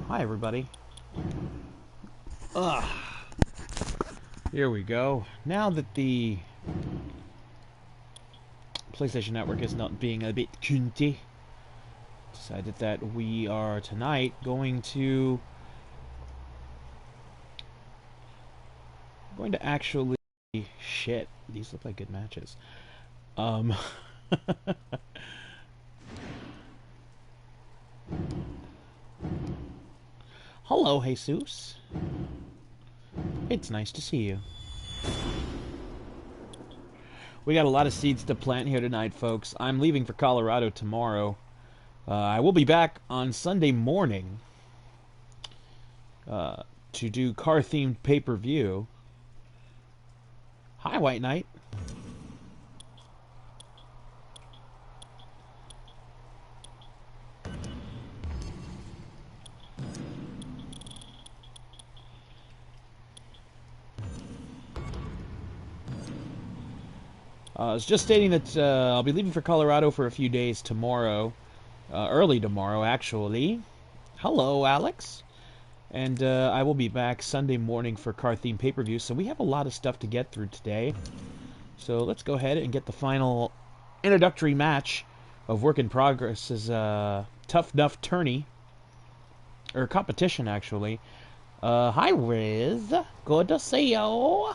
Hi, everybody. Ugh. Here we go. Now that the PlayStation Network is not being a bit cunty, decided that we are tonight going to actually shit. These look like good matches. Hello, Jesus. It's nice to see you. We got a lot of seeds to plant here tonight, folks. I'm leaving for Colorado tomorrow. I will be back on Sunday morning to do car-themed pay-per-view. Hi, White Knight. I was just stating that I'll be leaving for Colorado for a few days tomorrow. Early tomorrow, actually. Hello, Alex. And I will be back Sunday morning for car theme pay-per-view. So we have a lot of stuff to get through today. So let's go ahead and get the final introductory match of Work in Progress's Tough Nuff tourney. Or competition, actually. Hi, Riz. Good to see you.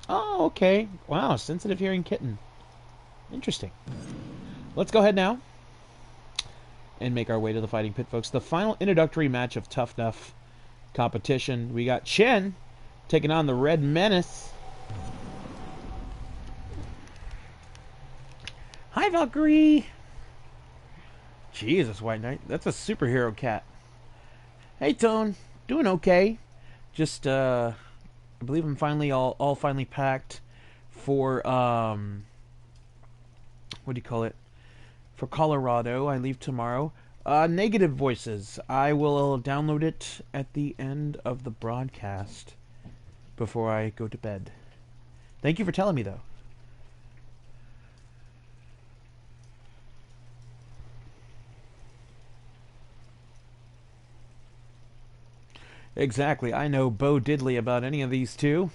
Oh, okay. Wow, sensitive hearing kitten. Interesting. Let's go ahead now and make our way to the fighting pit, folks. The final introductory match of Tough Nuff competition. We got Chen taking on the Red Menace. Hi, Valkyrie. Jesus, White Knight. That's a superhero cat. Hey, Tone. Doing okay. Just, I believe I'm finally all finally packed for what do you call it? For Colorado. I leave tomorrow. Negative Voices. I will download it at the end of the broadcast before I go to bed. Thank you for telling me, though. Exactly. I know Bo Diddley about any of these two.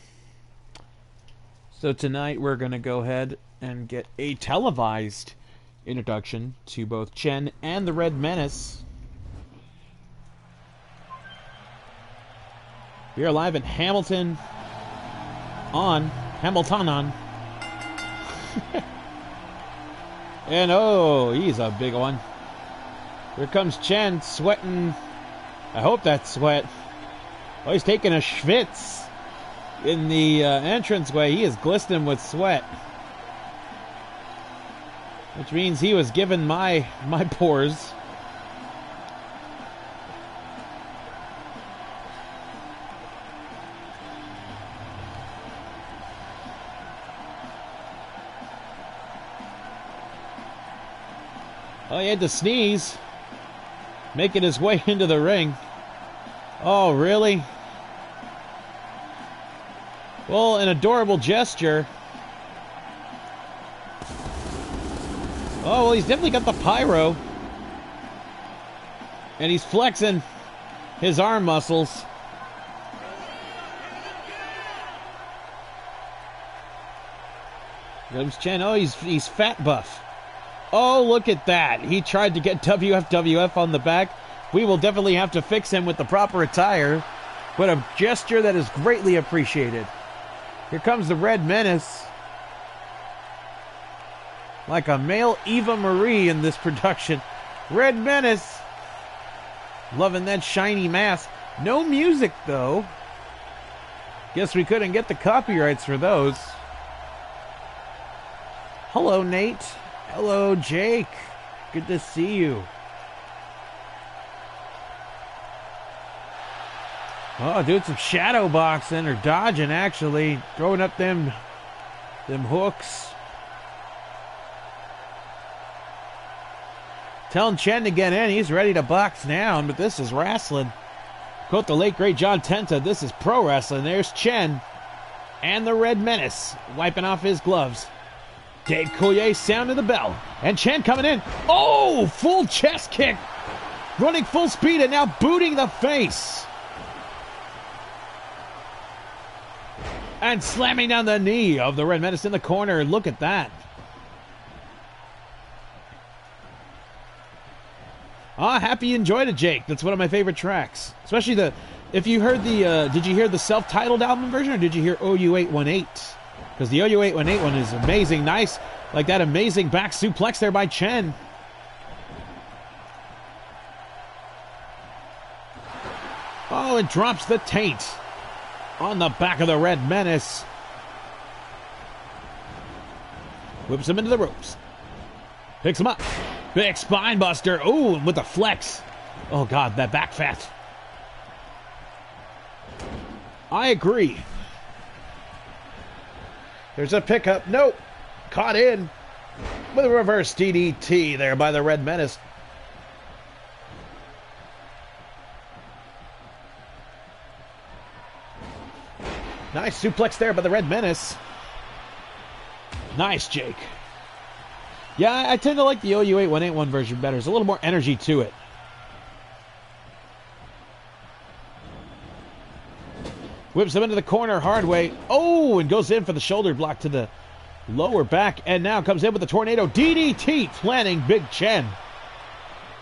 So tonight we're going to go ahead and get a televised introduction to both Chen and the Red Menace. We are live in Hamilton on. And oh, he's a big one. Here comes Chen sweating. I hope that's sweat. Oh, he's taking a schwitz in the entranceway. He is glistening with sweat. Which means he was given my pores. Oh, he had to sneeze. Making his way into the ring. Oh, really? Well, an adorable gesture. Oh, well, he's definitely got the pyro. And he's flexing his arm muscles. Comes Chen. Oh, he's fat buff. Oh, look at that. He tried to get Wfwf on the back. We will definitely have to fix him with the proper attire. But a gesture that is greatly appreciated. Here comes the Red Menace. Like a male Eva Marie in this production. Red Menace. Loving that shiny mask. No music, though. Guess we couldn't get the copyrights for those. Hello, Nate. Hello, Jake. Good to see you. Oh, doing some shadow boxing, or dodging, actually. Throwing up them hooks. Telling Chen to get in. He's ready to box down, but this is wrestling. Quote the late, great John Tenta, this is pro wrestling. There's Chen and the Red Menace wiping off his gloves. Dave Coulier sounding the bell. And Chen coming in. Oh, full chest kick. Running full speed and now booting the face. And slamming down the knee of the Red Menace in the corner. Look at that. Happy you enjoyed it, Jake. That's one of my favorite tracks. Especially if you heard did you hear the self-titled album version or did you hear OU818? Because the OU818 one is amazing. Nice. Like that amazing back suplex there by Chen. Oh, and drops the taint on the back of the Red Menace. Whips him into the ropes. Picks him up. Big spine buster. Ooh, with the flex. Oh, God, that back fat. I agree. There's a pickup. Nope. Caught in with a reverse DDT there by the Red Menace. Nice suplex there by the Red Menace. Nice, Jake. Yeah, I tend to like the OU8181 version better. There's a little more energy to it. Whips him into the corner hard way. Oh, and goes in for the shoulder block to the lower back. And now comes in with the tornado DDT, planning Big Chen.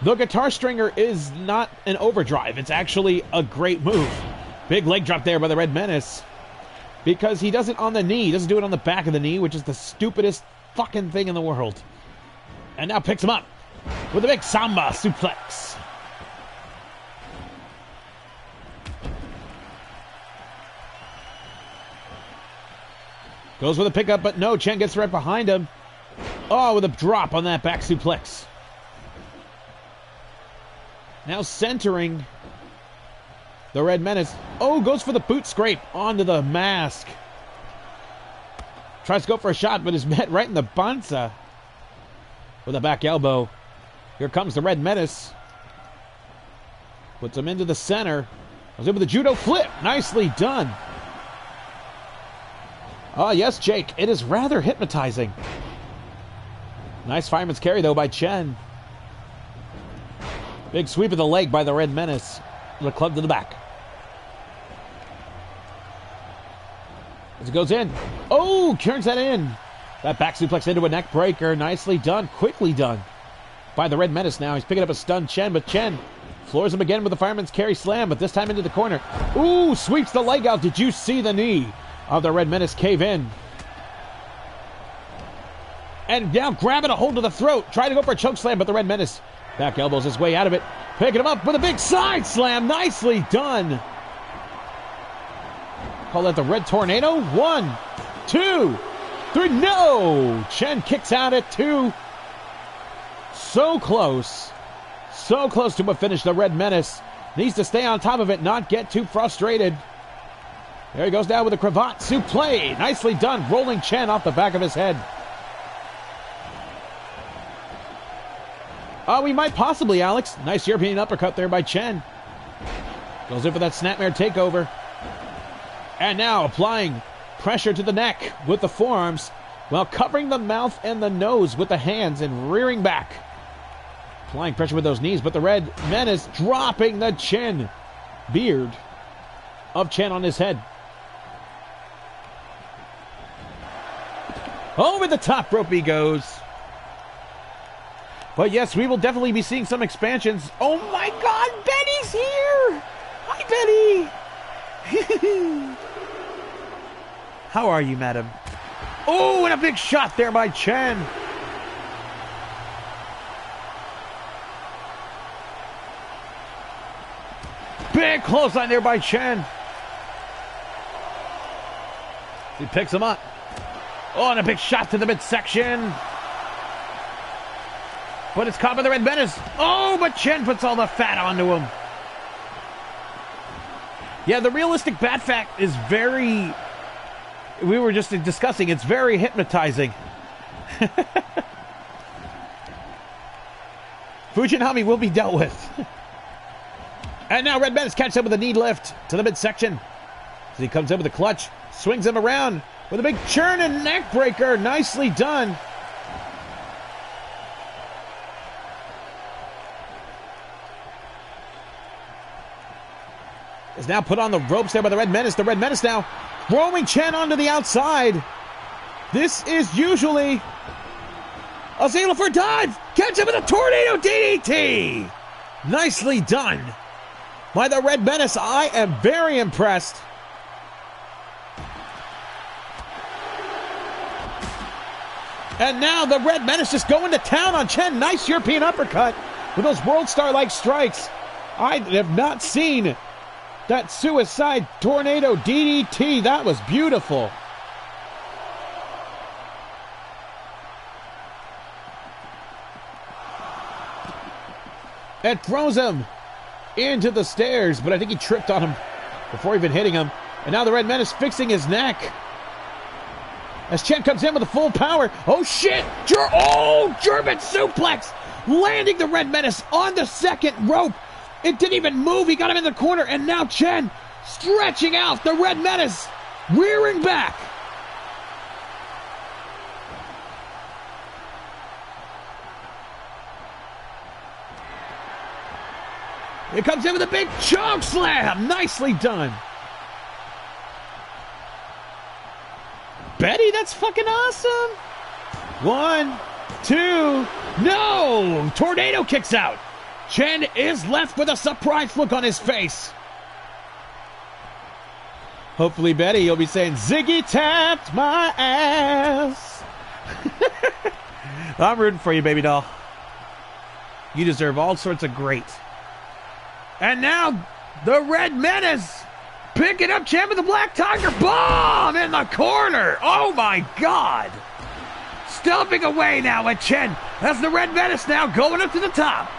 The guitar stringer is not an overdrive. It's actually a great move. Big leg drop there by the Red Menace. Because he does it on the knee. He doesn't do it on the back of the knee, which is the stupidest fucking thing in the world. And now picks him up with a big samba suplex. Goes with a pickup, but no, Chen gets right behind him. Oh, with a drop on that back suplex. Now centering the Red Menace. Oh, goes for the boot scrape onto the mask. Tries to go for a shot, but is met right in the banza with a back elbow. Here comes the Red Menace. Puts him into the center. Goes in with a judo flip. Nicely done. Oh, yes, Jake. It is rather hypnotizing. Nice fireman's carry, though, by Chen. Big sweep of the leg by the Red Menace. The club to the back. As it goes in. Oh, turns that in. That back suplex into a neck breaker. Nicely done. Quickly done by the Red Menace now. He's picking up a stunned Chen, but Chen floors him again with a fireman's carry slam, but this time into the corner. Ooh, sweeps the leg out. Did you see the knee of the Red Menace cave in? And now grabbing a hold of the throat. Trying to go for a choke slam, but the Red Menace back elbows his way out of it. Picking him up with a big side slam. Nicely done. Call that the Red Tornado. 1, 2, 3. No! Chen kicks out at 2. So close. So close to a finish. The Red Menace needs to stay on top of it, not get too frustrated. There he goes down with a cravat suplex. Nicely done. Rolling Chen off the back of his head. We might possibly, Alex. Nice European uppercut there by Chen. Goes in for that snapmare takeover. And now applying pressure to the neck with the forearms while covering the mouth and the nose with the hands and rearing back. Applying pressure with those knees, but the Red Menace dropping the chin. Beard of Chen on his head. Over the top rope he goes. But yes, we will definitely be seeing some expansions. Oh my God, Betty's here! Hi, Betty! How are you, madam? Oh, and a big shot there by Chen. Big clothesline there by Chen. He picks him up. Oh, and a big shot to the midsection. But it's caught by the Red Menace. Oh, but Chen puts all the fat onto him. Yeah, the realistic bat fat is very... We were just discussing, it's very hypnotizing. Fujinami will be dealt with. And now Red Menace catches up with a knee lift to the midsection. As he comes in with a clutch, swings him around with a big churn and neck breaker. Nicely done. is now put on the ropes there by the Red Menace. The Red Menace now throwing Chen onto the outside. This is usually a signal for a dive. Catch him with a tornado DDT. Nicely done by the Red Menace. I am very impressed. And now the Red Menace just going to town on Chen. Nice European uppercut with those World Star-like strikes. I have not seen that suicide tornado DDT. That was beautiful. It throws him into the stairs, but I think he tripped on him before even hitting him. And now the Red Menace fixing his neck as Chen comes in with the full power. Oh, shit! German suplex! Landing the Red Menace on the second rope. It didn't even move. He got him in the corner. And now Chen stretching out. The Red Menace rearing back. Here comes in with a big choke slam. Nicely done. Betty, that's fucking awesome. 1, 2, no! Tornado kicks out. Chen is left with a surprised look on his face. Hopefully, Betty, you'll be saying, Ziggy tapped my ass. I'm rooting for you, baby doll. You deserve all sorts of great. And now, the Red Menace picking up Chen with the Black Tiger Bomb in the corner. Oh, my God. Stomping away now at Chen. That's the Red Menace now going up to the top.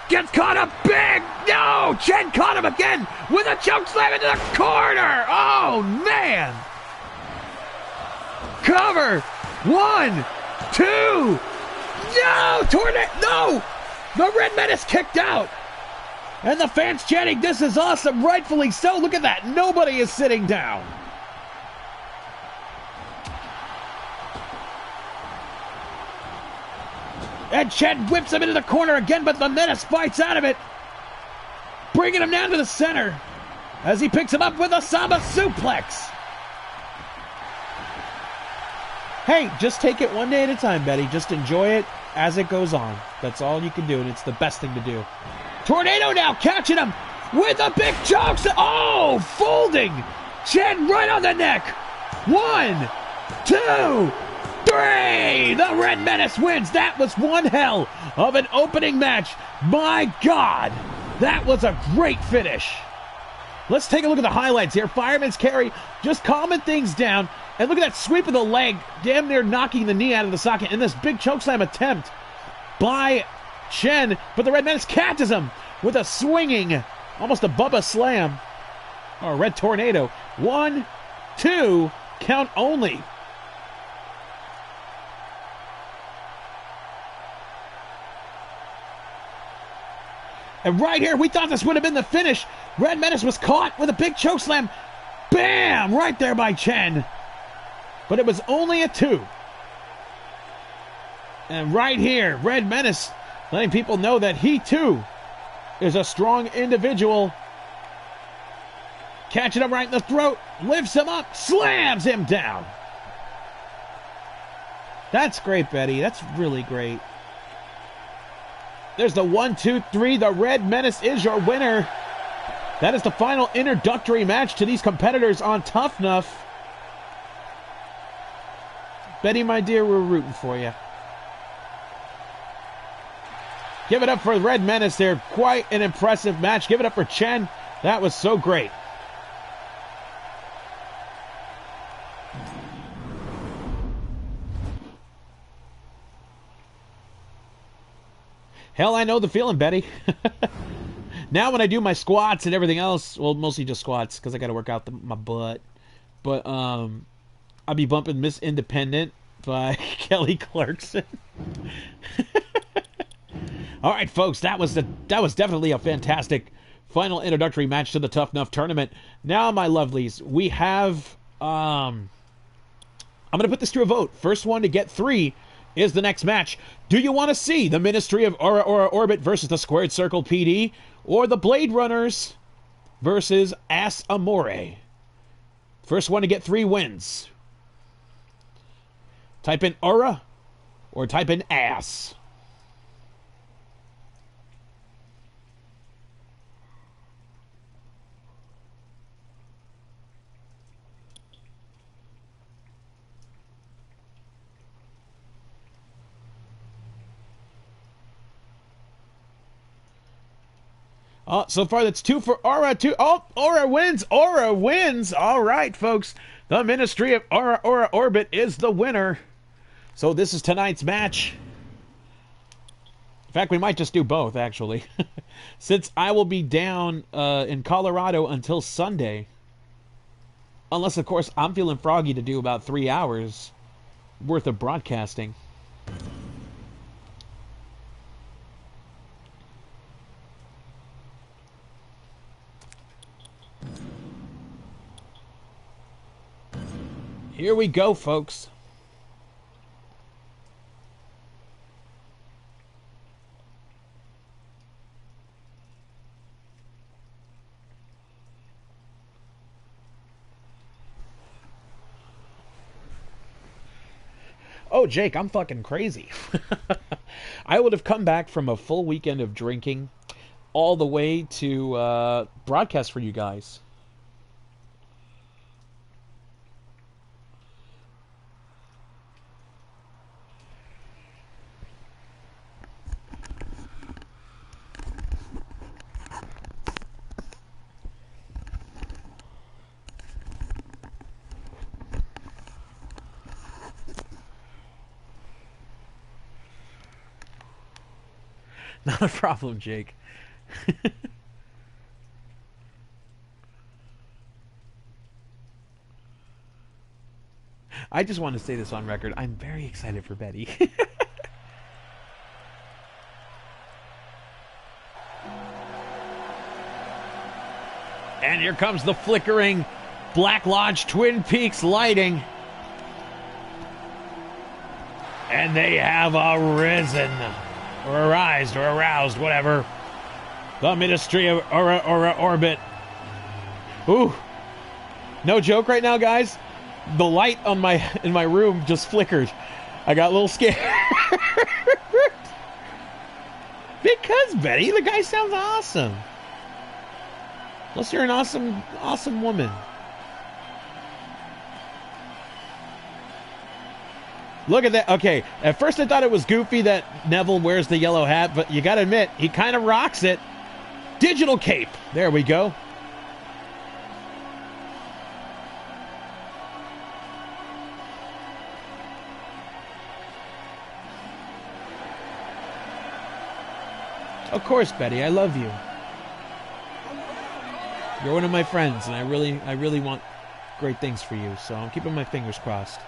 Gets caught up big. No, Chen caught him again with a choke slam into the corner. Oh, man. Cover. 1, 2. No, tornado. No. The Red Menace kicked out. And the fans chanting, this is awesome, rightfully so. Look at that. Nobody is sitting down. And Chen whips him into the corner again, but the Menace fights out of it. Bringing him down to the center as he picks him up with a Samba suplex. Hey, just take it one day at a time, Betty. Just enjoy it as it goes on. That's all you can do, and it's the best thing to do. Tornado now catching him with a big choke. Oh, folding. Chen right on the neck. 1, 2, 3. The Red Menace wins. That was one hell of an opening match. My God, that was a great finish. Let's take a look at the highlights here. Fireman's carry, just calming things down. And look at that sweep of the leg, damn near knocking the knee out of the socket. And this big chokeslam attempt by Chen, but the Red Menace catches him with a swinging, almost a Bubba Slam, or a Red Tornado. 1, 2, count only. And right here, we thought this would have been the finish. Red Menace was caught with a big chokeslam. Bam! Right there by Chen. But it was only a 2. And right here, Red Menace letting people know that he, too, is a strong individual. Catching him right in the throat, lifts him up, slams him down. That's great, Betty. That's really great. There's the 1, 2, 3. The Red Menace is your winner. That is the final introductory match to these competitors on Tuff Nuff. Betty, my dear, we're rooting for you. Give it up for Red Menace there. Quite an impressive match. Give it up for Chen. That was so great. Hell, I know the feeling, Betty. Now when I do my squats and everything else, well, mostly just squats because I got to work out my butt. But I'll be bumping Miss Independent by Kelly Clarkson. All right, folks, that was definitely a fantastic final introductory match to the Tuff Nuff tournament. Now, my lovelies, we have I'm going to put this to a vote. First one to get 3 is the next match. Do you want to see the Ministry of Aura Orbit versus the Squared Circle PD? or the Blade Runners versus Amore. First one to get 3 wins. Type in aura or type in ass. Oh, so far that's 2 for Aura. 2. Oh, Aura wins. Aura wins. All right, folks. The Ministry of Aura Orbit is the winner. So this is tonight's match. In fact, we might just do both, actually. Since I will be down in Colorado until Sunday. Unless, of course, I'm feeling froggy to do about 3 hours worth of broadcasting. Here we go, folks. Oh, Jake, I'm fucking crazy. I would have come back from a full weekend of drinking all the way to broadcast for you guys. Not a problem, Jake. I just want to say this on record. I'm very excited for Betty. And here comes the flickering Black Lodge Twin Peaks lighting. And they have arisen. Or arised, or aroused, whatever. The Ministry of Aura Orbit. Ooh. No joke right now, guys. The light on in my room just flickered. I got a little scared. Because, Betty, the guy sounds awesome. Plus, you're an awesome woman. Look at that. Okay, at first I thought it was goofy that Neville wears the yellow hat, but you gotta admit, he kind of rocks it. Digital cape. There we go. Of course, Betty, I love you. You're one of my friends, and I really want great things for you, so I'm keeping my fingers crossed.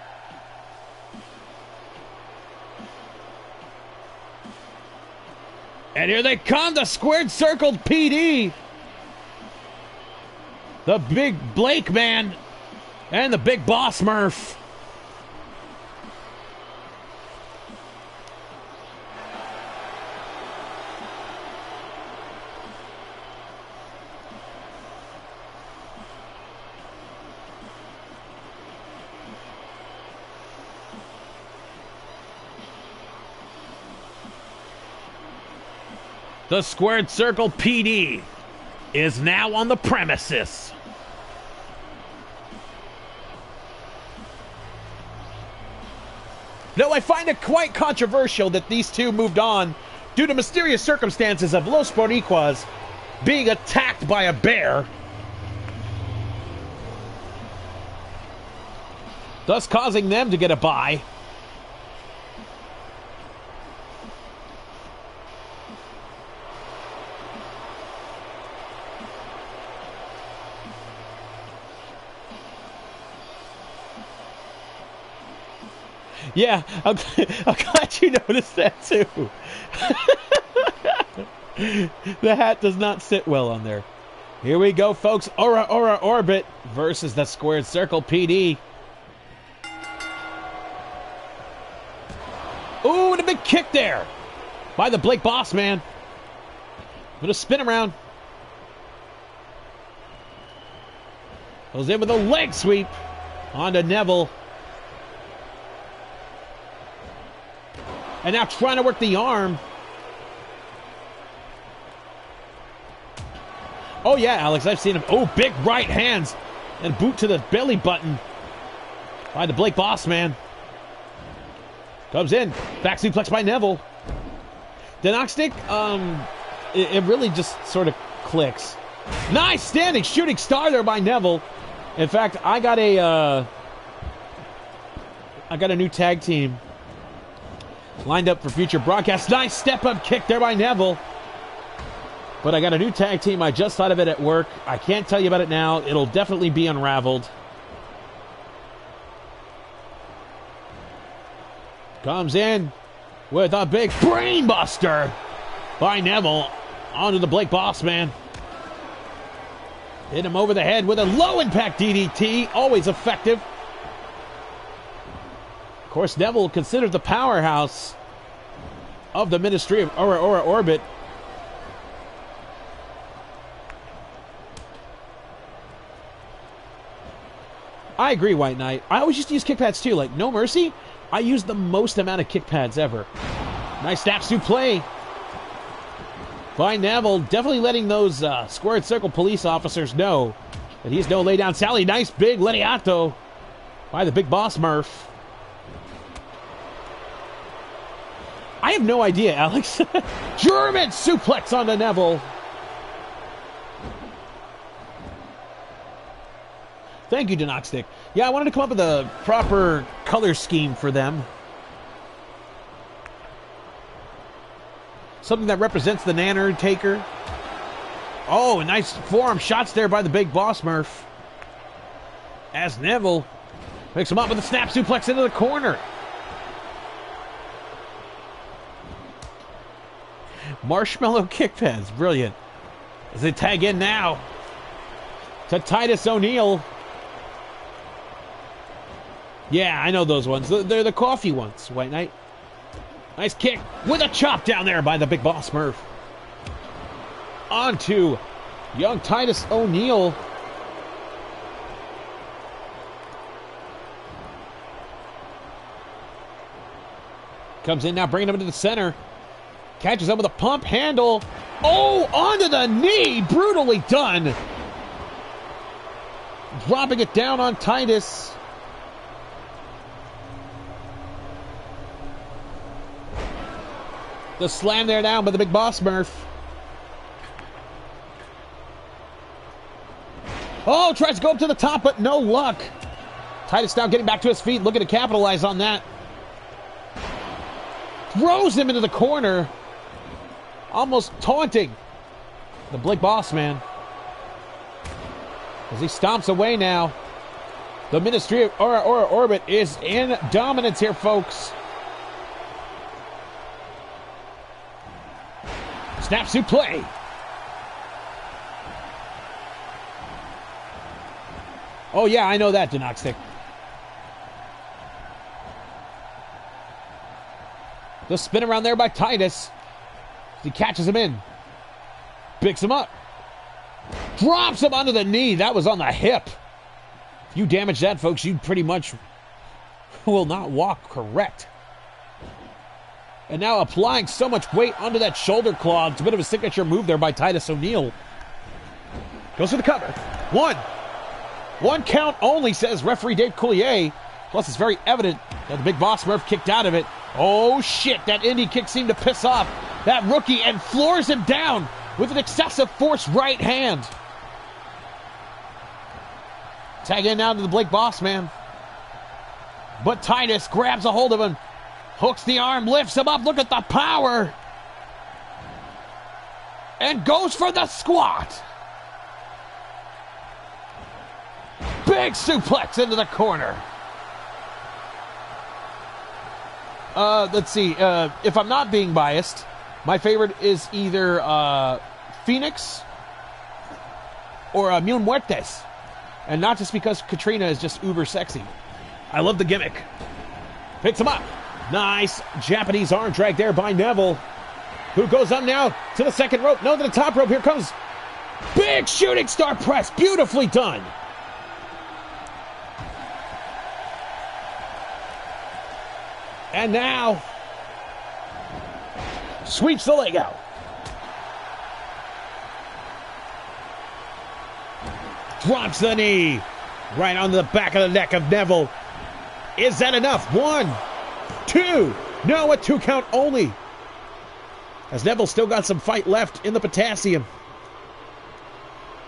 And here they come, the squared circled PD. The big Blake man. And the big boss Murph. The Squared Circle PD is now on the premises. Now, I find it quite controversial that these two moved on due to mysterious circumstances of Los Boricuas being attacked by a bear, thus causing them to get a bye. Yeah, I'm glad you noticed that too. The hat does not sit well on there. Here we go, folks. Aura Orbit versus the Squared Circle PD. Ooh, and a big kick there by the Blake Boss man. With a spin around. Goes in with a leg sweep onto Neville. And now trying to work the arm. Oh, yeah, Alex, I've seen him. Oh, big right hands. And boot to the belly button by the Blake Boss Man. Comes in. Back suplex by Neville. The knock stick, it really just sort of clicks. Nice standing shooting star there by Neville. In fact, I got a new tag team lined up for future broadcasts. Nice step-up kick there by Neville. But I got a new tag team. I just thought of it at work. I can't tell you about it now. It'll definitely be unraveled. Comes in with a big brainbuster by Neville onto the Blake Boss Man. Hit him over the head with a low-impact DDT. Always effective. Of course, Neville considered the powerhouse of the Ministry of Aura Orbit. I agree, White Knight. I always used to use kick pads too. Like, No Mercy, I use the most amount of kick pads ever. Nice snap suplex by Neville. Definitely letting those squared circle police officers know that he's no lay down Sally. Nice big lariato by the Big Boss Murph. I have no idea, Alex. German suplex onto Neville. Thank you, Denoxtic. Yeah, I wanted to come up with a proper color scheme for them. Something that represents the Nanner Taker. Oh, nice forearm shots there by the Big Boss Murph. As Neville picks him up with a snap suplex into the corner. Marshmallow kick pads, brilliant. As they tag in now to Titus O'Neil. Yeah, I know those ones. They're the coffee ones, White Knight. Nice kick with a chop down there by the Big Boss Murph. On to young Titus O'Neil. Comes in now, bringing him into the center. Catches him with a pump handle. Oh, onto the knee. Brutally done. Dropping it down on Titus. The slam there down by the Big Boss Murph. Oh, tries to go up to the top, but no luck. Titus now getting back to his feet, looking to capitalize on that. Throws him into the corner. Almost taunting the Blake Boss Man. As he stomps away now. The Ministry of Aura Orbit is in dominance here, folks. Snap suplex. Oh, yeah, I know that, Denoxtic. The spin around there by Titus. He catches him in. Picks him up. Drops him onto the knee. That was on the hip. If you damage that, folks, you pretty much will not walk correct. And now applying so much weight onto that shoulder claw. It's a bit of a signature move there by Titus O'Neil. Goes for the cover. One count only, says referee Dave Coulier. Plus, it's very evident that the Big Boss Murph kicked out of it. Oh, shit. That indie kick seemed to piss off that rookie and floors him down with an excessive force right hand. Tag in now to the Blake Boss Man. But Titus grabs a hold of him. Hooks the arm, lifts him up. Look at the power. And goes for the squat. Big suplex into the corner. Let's see. If I'm not being biased, my favorite is either Phoenix or Mil Muertes. And not just because Katrina is just uber sexy. I love the gimmick. Picks him up. Nice Japanese arm drag there by Neville, who goes up now to the second rope. No, to the top rope. Here comes big shooting star press. Beautifully done And now, sweeps the leg out. Drops the knee right on the back of the neck of Neville. Is that enough? 1, 2. No, a 2 count only. As Neville still got some fight left in the potassium.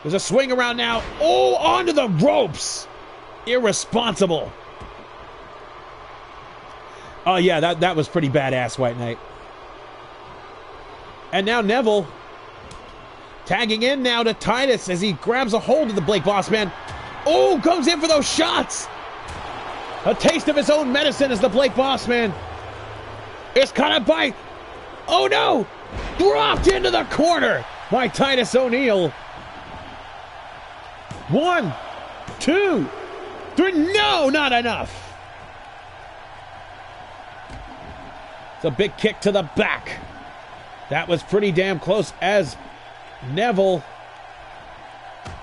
There's a swing around now. Oh, onto the ropes. Irresponsible. Oh, yeah, that was pretty badass, White Knight. And now Neville tagging in now to Titus as he grabs a hold of the Blake Boss Man. Oh, goes in for those shots. A taste of his own medicine as the Blake Boss Man is caught up by... Oh, no! Dropped into the corner by Titus O'Neil. 1, 2, 3. No, not enough. It's a big kick to the back. That was pretty damn close as Neville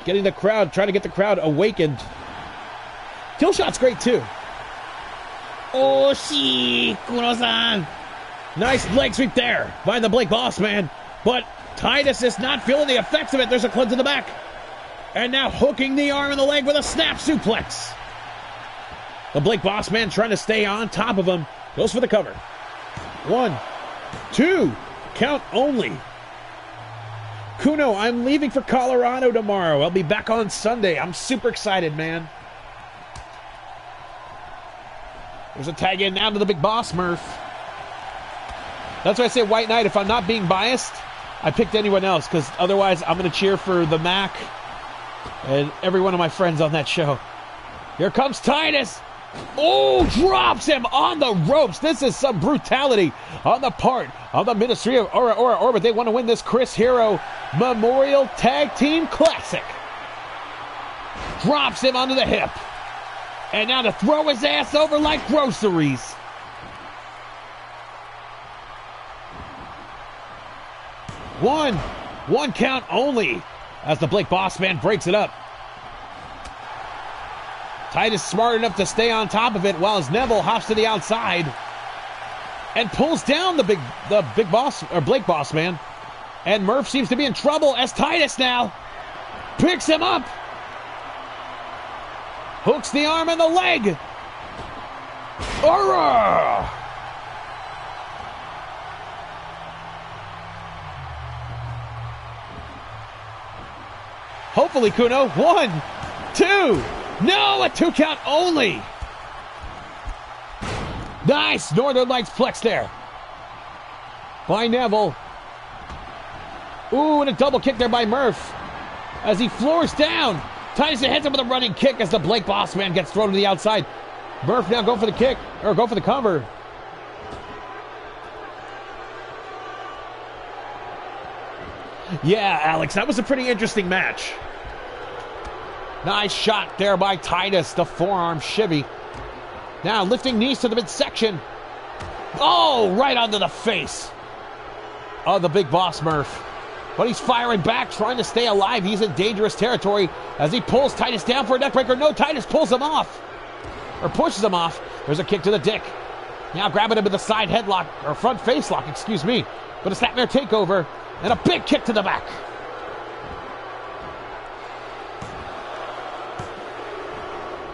getting the crowd, trying to get the crowd awakened. Kill shot's great too. Oh, she, Kuno-san. Nice leg sweep there by the Blake Boss Man, but Titus is not feeling the effects of it. There's a club to the back. And now hooking the arm and the leg with a snap suplex. The Blake Boss Man trying to stay on top of him. Goes for the cover. 1, 2, count only. Kuno, I'm leaving for Colorado tomorrow. I'll be back on Sunday. I'm super excited, man. There's a tag in now to the Big Boss Murph. That's why I say White Knight. If I'm not being biased, I picked anyone else, because otherwise I'm going to cheer for the Mac and every one of my friends on that show. Here comes Titus. Oh, drops him on the ropes. This is some brutality on the part of the Ministry of Orbit. They want to win this Chris Hero Memorial Tag Team Classic. Drops him onto the hip. And now to throw his ass over like groceries. One count only as the Blake Boss Man breaks it up. Titus smart enough to stay on top of it while as Neville hops to the outside and pulls down the big boss, or Blake Boss Man. And Murph seems to be in trouble as Titus now picks him up. Hooks the arm and the leg. Aura! Hopefully, Kuno. 1, 2. No, a 2 count only. Nice Northern Lights Plex there by Neville. Ooh, and a double kick there by Murph as he floors down. Titus heads up with a running kick as the Blake Boss Man gets thrown to the outside. Murph now go for the kick, or go for the cover. Yeah, Alex, that was a pretty interesting match. Nice shot there by Titus, the forearm shivvy. Now lifting knees to the midsection. Oh, right onto the face of the Big Boss Murph. But he's firing back, trying to stay alive. He's in dangerous territory as he pulls Titus down for a neckbreaker. No, Titus pulls him off, or pushes him off. There's a kick to the dick. Now grabbing him with the side headlock, or front face lock, excuse me. But a snapmare takeover and a big kick to the back.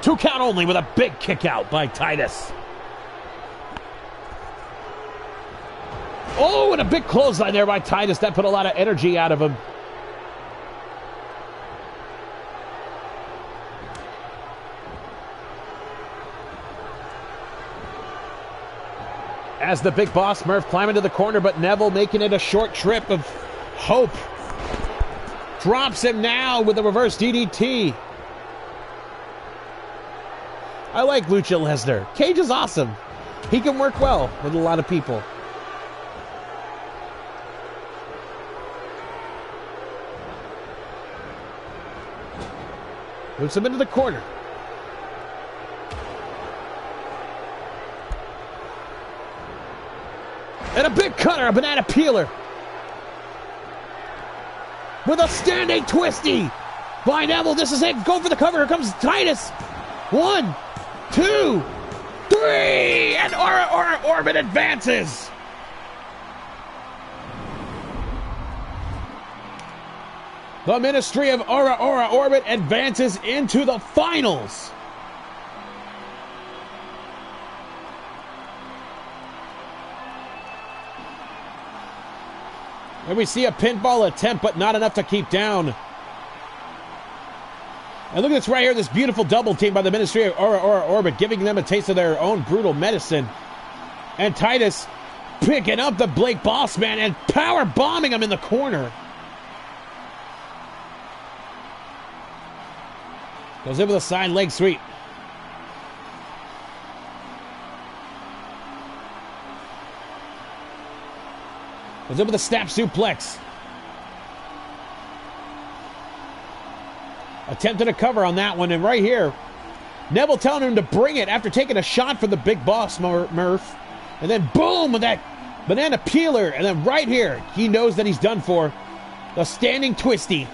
Two count only with a big kick out by Titus. Oh, and a big clothesline there by Titus. That put a lot of energy out of him. As the Big Boss Murph climbing to the corner, but Neville making it a short trip of hope. Drops him now with a reverse DDT. I like Lucha Lesnar. Cage is awesome. He can work well with a lot of people. Moves him into the corner. And a big cutter, a banana peeler. With a standing twisty by Neville. This is it. Go for the cover. Here comes Titus. 1, 2, 3, and Aura Orbit advances. The Ministry of Aura Orbit advances into the finals. And we see a pinfall attempt, but not enough to keep down. And look at this right here, this beautiful double team by the Ministry of Aura Orbit, giving them a taste of their own brutal medicine. And Titus picking up the Blake Bossman and power bombing him in the corner. Goes in with a side leg sweep. Goes in with a snap suplex. Attempted a cover on that one, and right here, Neville telling him to bring it after taking a shot for the big boss, Murph. And then boom, with that banana peeler. And then right here, he knows that he's done for. The standing twisty.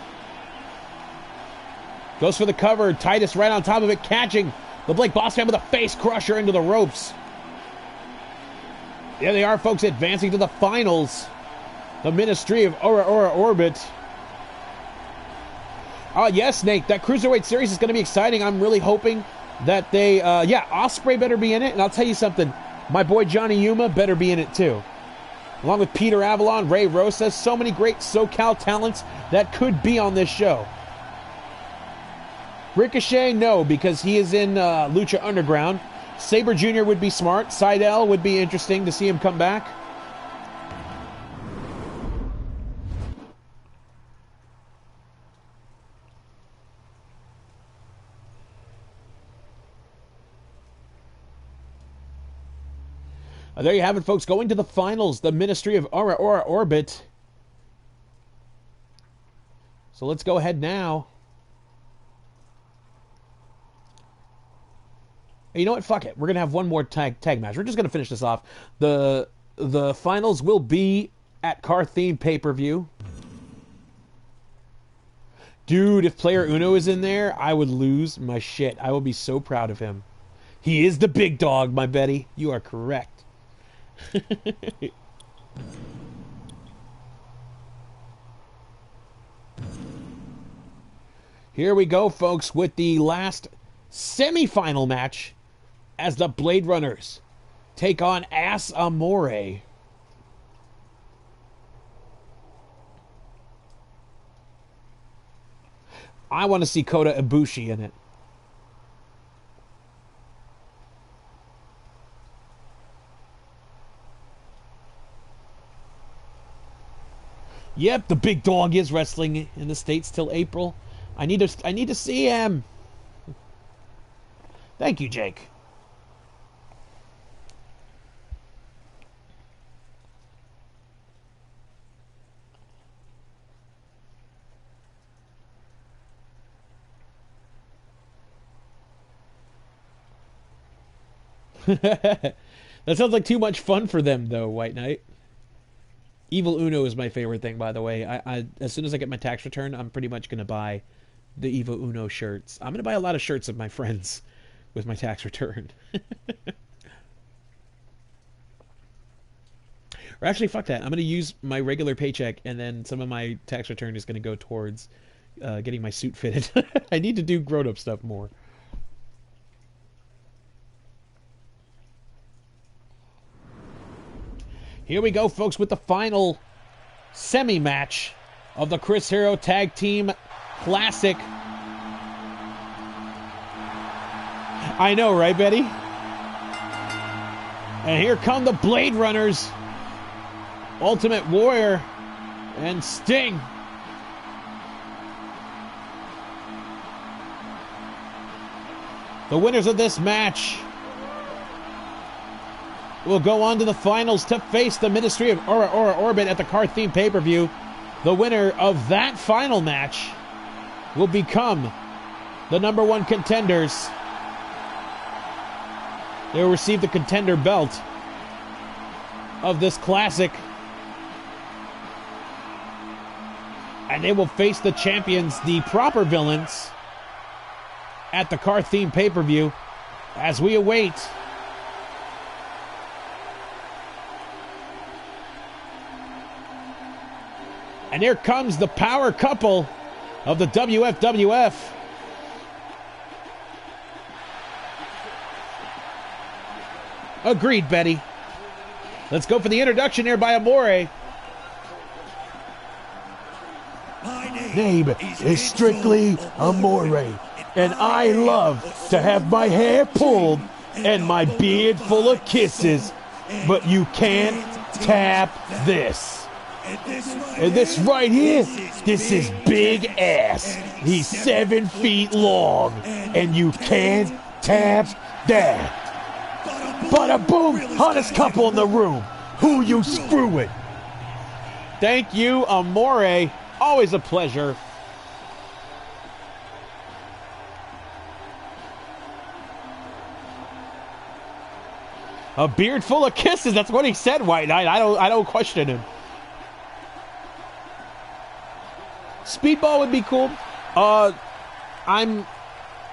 Goes for the cover. Titus right on top of it, catching the Blake Bossman with a face crusher into the ropes. There they are, folks, advancing to the finals. The Ministry of Aura Orbit. Yes, Nate, that Cruiserweight series is going to be exciting. I'm really hoping that they, Ospreay better be in it. And I'll tell you something, my boy Johnny Yuma better be in it too. Along with Peter Avalon, Ray Rosas, so many great SoCal talents that could be on this show. Ricochet, no, because he is in Lucha Underground. Sabre Jr. would be smart. Seidel would be interesting to see him come back. There you have it, folks. Going to the finals, the Ministry of Aura Orbit. So let's go ahead now. You know what? Fuck it. We're going to have one more tag match. We're just going to finish this off. The finals will be at Carthene pay-per-view. Dude, if Player Uno is in there, I would lose my shit. I will be so proud of him. He is the big dog, my Betty. You are correct. Here we go, folks, with the last semi-final match as the Blade Runners take on Ass Amore. I want to see Kota Ibushi in it. Yep, the big dog is wrestling in the States till April. I need to see him. Thank you, Jake. That sounds like too much fun for them, though, White Knight. Evil Uno is my favorite thing, by the way. I as soon as I get my tax return, I'm pretty much going to buy the Evil Uno shirts. I'm going to buy a lot of shirts of my friends with my tax return. Or actually, fuck that. I'm going to use my regular paycheck, and then some of my tax return is going to go towards getting my suit fitted. I need to do grown-up stuff more. Here we go, folks, with the final semi-match of the Chris Hero Tag Team Classic. I know, right, Betty? And here come the Blade Runners. Ultimate Warrior and Sting. The winners of this match will go on to the finals to face the Ministry of Aura Orbit at the Carthene pay-per-view. The winner of that final match will become the #1 contenders. They will receive the contender belt of this classic. And they will face the champions, the proper villains, at the Carthene pay-per-view as we await And here comes the power couple of the WFWF. Agreed, Betty. Let's go for the introduction here by Amore. My name is strictly Amore, And I love to have my hair pulled and my beard full of kisses. But you can't tap this. And this right here, this is Big Ass. He's 7 feet long. And you can't tap that. Bada boom, hottest couple in the room. Who you screwing? Thank you, Amore. Always a pleasure. A beard full of kisses. That's what he said, White Knight. I don't question him. Speedball would be cool. I'm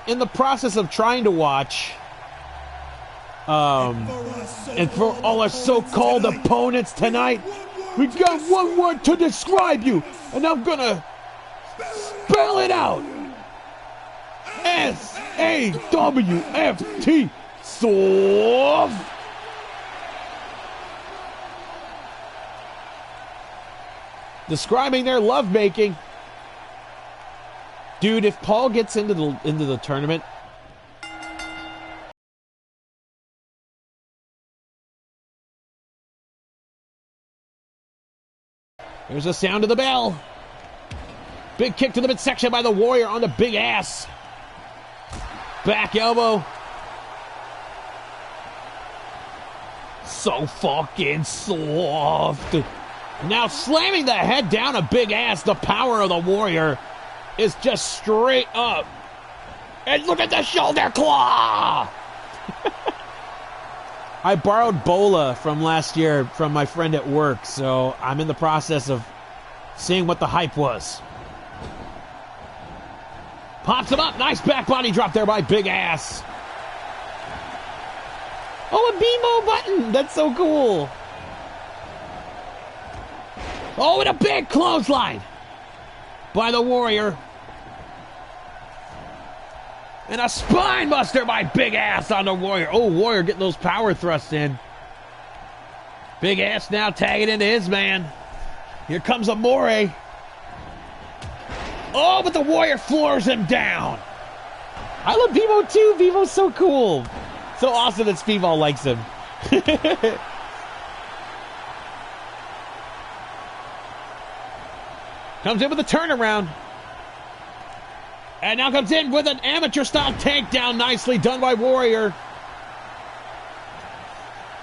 in the process of trying to watch. And for all our so-called opponents tonight, we got one word to describe you, and I'm gonna spell it out. S-A-W-F-T. Soft. Describing their lovemaking. Dude, if Paul gets into the tournament, there's the sound of the bell. Big kick to the midsection by the Warrior on the Big Ass. Back elbow. So fucking soft. Now slamming the head down a Big Ass. The power of the Warrior is just straight up. And look at the shoulder claw. I borrowed Bola from last year from my friend at work, so I'm in the process of seeing what the hype was. Pops him up. Nice back body drop there by Big Ass. Oh, a BMO button. That's so cool. Oh, and a big clothesline by the Warrior. And a spine buster by Big Ass on the Warrior. Oh, Warrior getting those power thrusts in. Big Ass now tagging into his man. Here comes Amore. Oh, but the Warrior floors him down. I love Bevo too. Bevo's so cool. So awesome that Speedball likes him. Comes in with a turnaround. And now comes in with an amateur-style takedown. Nicely done by Warrior.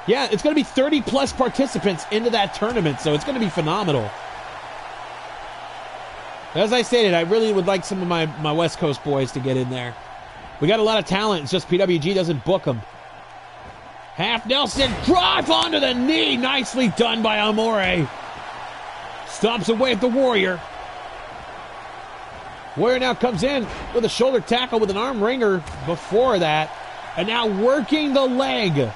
Yeah, it's going to be 30-plus participants into that tournament, so it's going to be phenomenal. As I stated, I really would like some of my West Coast boys to get in there. We got a lot of talent. It's just PWG doesn't book them. Half Nelson drive onto the knee. Nicely done by Amore. Stomps away at the Warrior. Warrior now comes in with a shoulder tackle with an arm wringer before that. And now working the leg.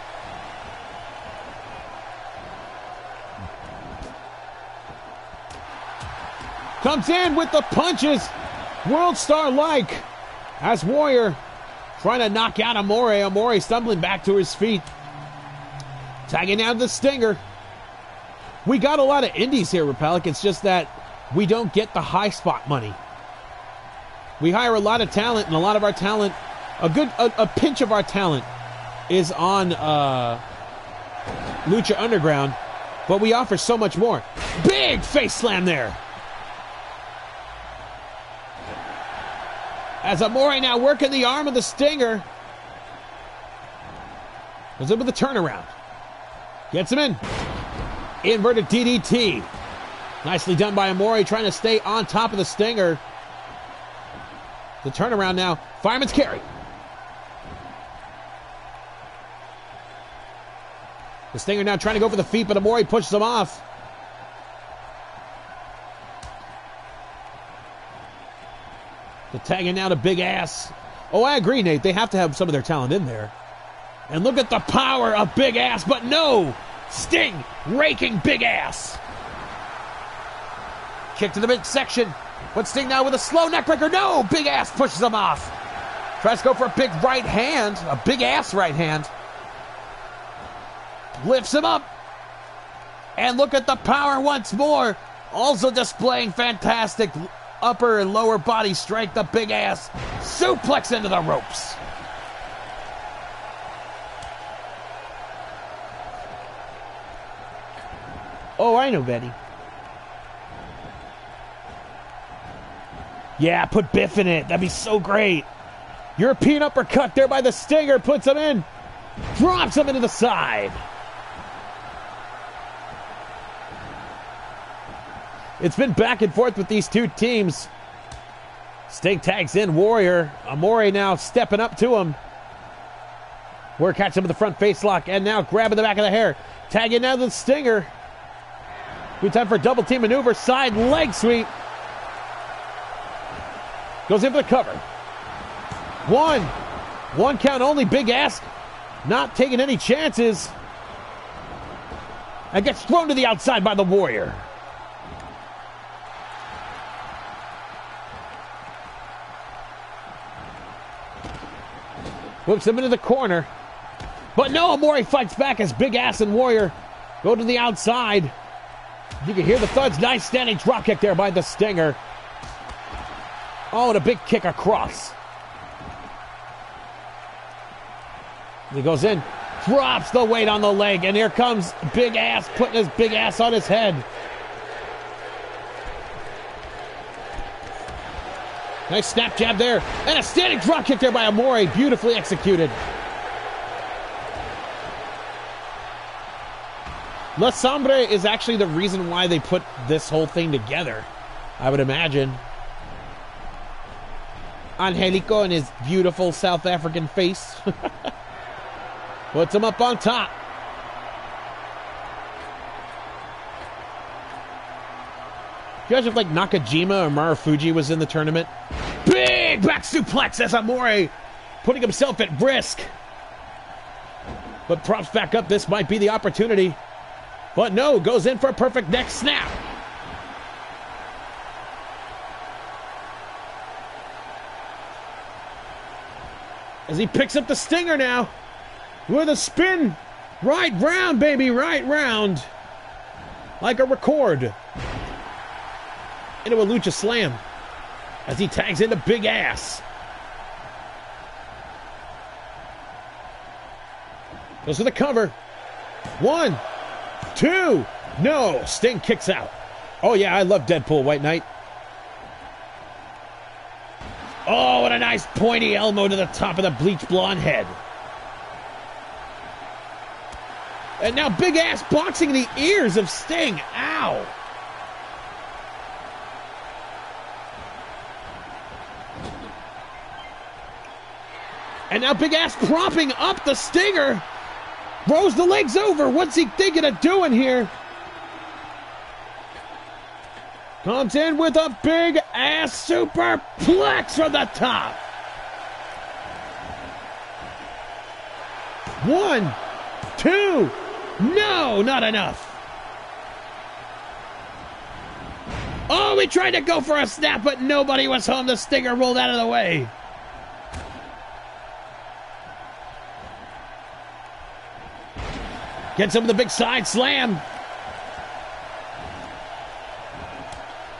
Comes in with the punches. World Star-like. As Warrior trying to knock out Amore. Amore stumbling back to his feet. Tagging out the Stinger. We got a lot of indies here, Repelic. It's just that we don't get the high spot money. We hire a lot of talent, and a lot of our talent, a pinch of our talent is on Lucha Underground, but we offer so much more. Big face slam there. As Amore now working the arm of the Stinger. Goes in with the turnaround. Gets him in. Inverted DDT. Nicely done by Amore, trying to stay on top of the Stinger. The turnaround now. Fireman's carry. The Stinger now trying to go for the feet, but Amore pushes him off. The tagging now to Big Ass. Oh, I agree, Nate. They have to have some of their talent in there. And look at the power of Big Ass, but no! Sting raking Big Ass. Kick to the midsection. But Sting now with a slow neckbreaker. No! Big Ass pushes him off. Tries to go for a big right hand. A big ass right hand. Lifts him up. And look at the power once more. Also displaying fantastic upper and lower body strength. The Big Ass suplex into the ropes. Oh, I know, Betty. Yeah, put Biff in it. That'd be so great. European uppercut there by the Stinger. Puts him in. Drops him into the side. It's been back and forth with these two teams. Sting tags in Warrior. Amore now stepping up to him. Warrior catches him with the front face lock. And now grabbing the back of the hair. Tagging now the Stinger. Good time for a double team maneuver. Side leg sweep. Goes in for the cover. One count only. Big Ass not taking any chances. And gets thrown to the outside by the Warrior. Whips him into the corner. But no, Amore fights back as Big Ass and Warrior go to the outside. You can hear the thuds. Nice standing dropkick there by the Stinger. Oh, and a big kick across. He goes in, drops the weight on the leg, and here comes Big Ass putting his big ass on his head. Nice snap jab there, and a standing dropkick there by Amore, beautifully executed. La Sombre is actually the reason why they put this whole thing together, I would imagine. Angelico and his beautiful South African face. Puts him up on top. Can you imagine if like Nakajima or Marufuji was in the tournament? Big back suplex as Amore putting himself at risk. But props back up. This might be the opportunity. But no, goes in for a perfect neck snap. As he picks up the Stinger now. With a spin. Right round, baby. Right round. Like a record. Into a lucha slam. As he tags into Big Ass. Goes for the cover. 1, 2. No. Sting kicks out. Oh, yeah. I love Deadpool White Knight. Oh, and a nice pointy elbow to the top of the bleach blonde head. And now Big Ass boxing the ears of Sting. Ow. And now Big Ass propping up the Stinger. Rolls the legs over. What's he thinking of doing here? Comes in with a Big Ass superplex from the top. 1, 2. No, not enough. Oh, we tried to go for a snap, but nobody was home. The Stinger rolled out of the way. Gets him with the big side slam.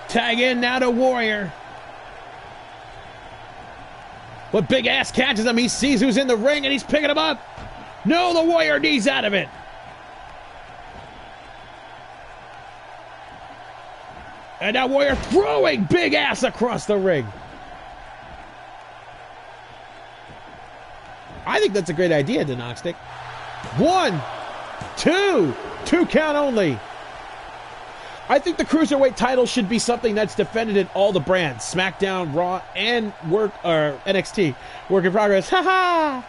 Tag in now to Warrior. But Big Ass catches him. He sees who's in the ring and he's picking him up. No, the Warrior knees out of it. And now Warrior throwing Big Ass across the ring. I think that's a great idea, Denoxtic. 1, 2. 2 count only. I think the Cruiserweight title should be something that's defended in all the brands. SmackDown, Raw, and NXT. Work in progress. Ha ha!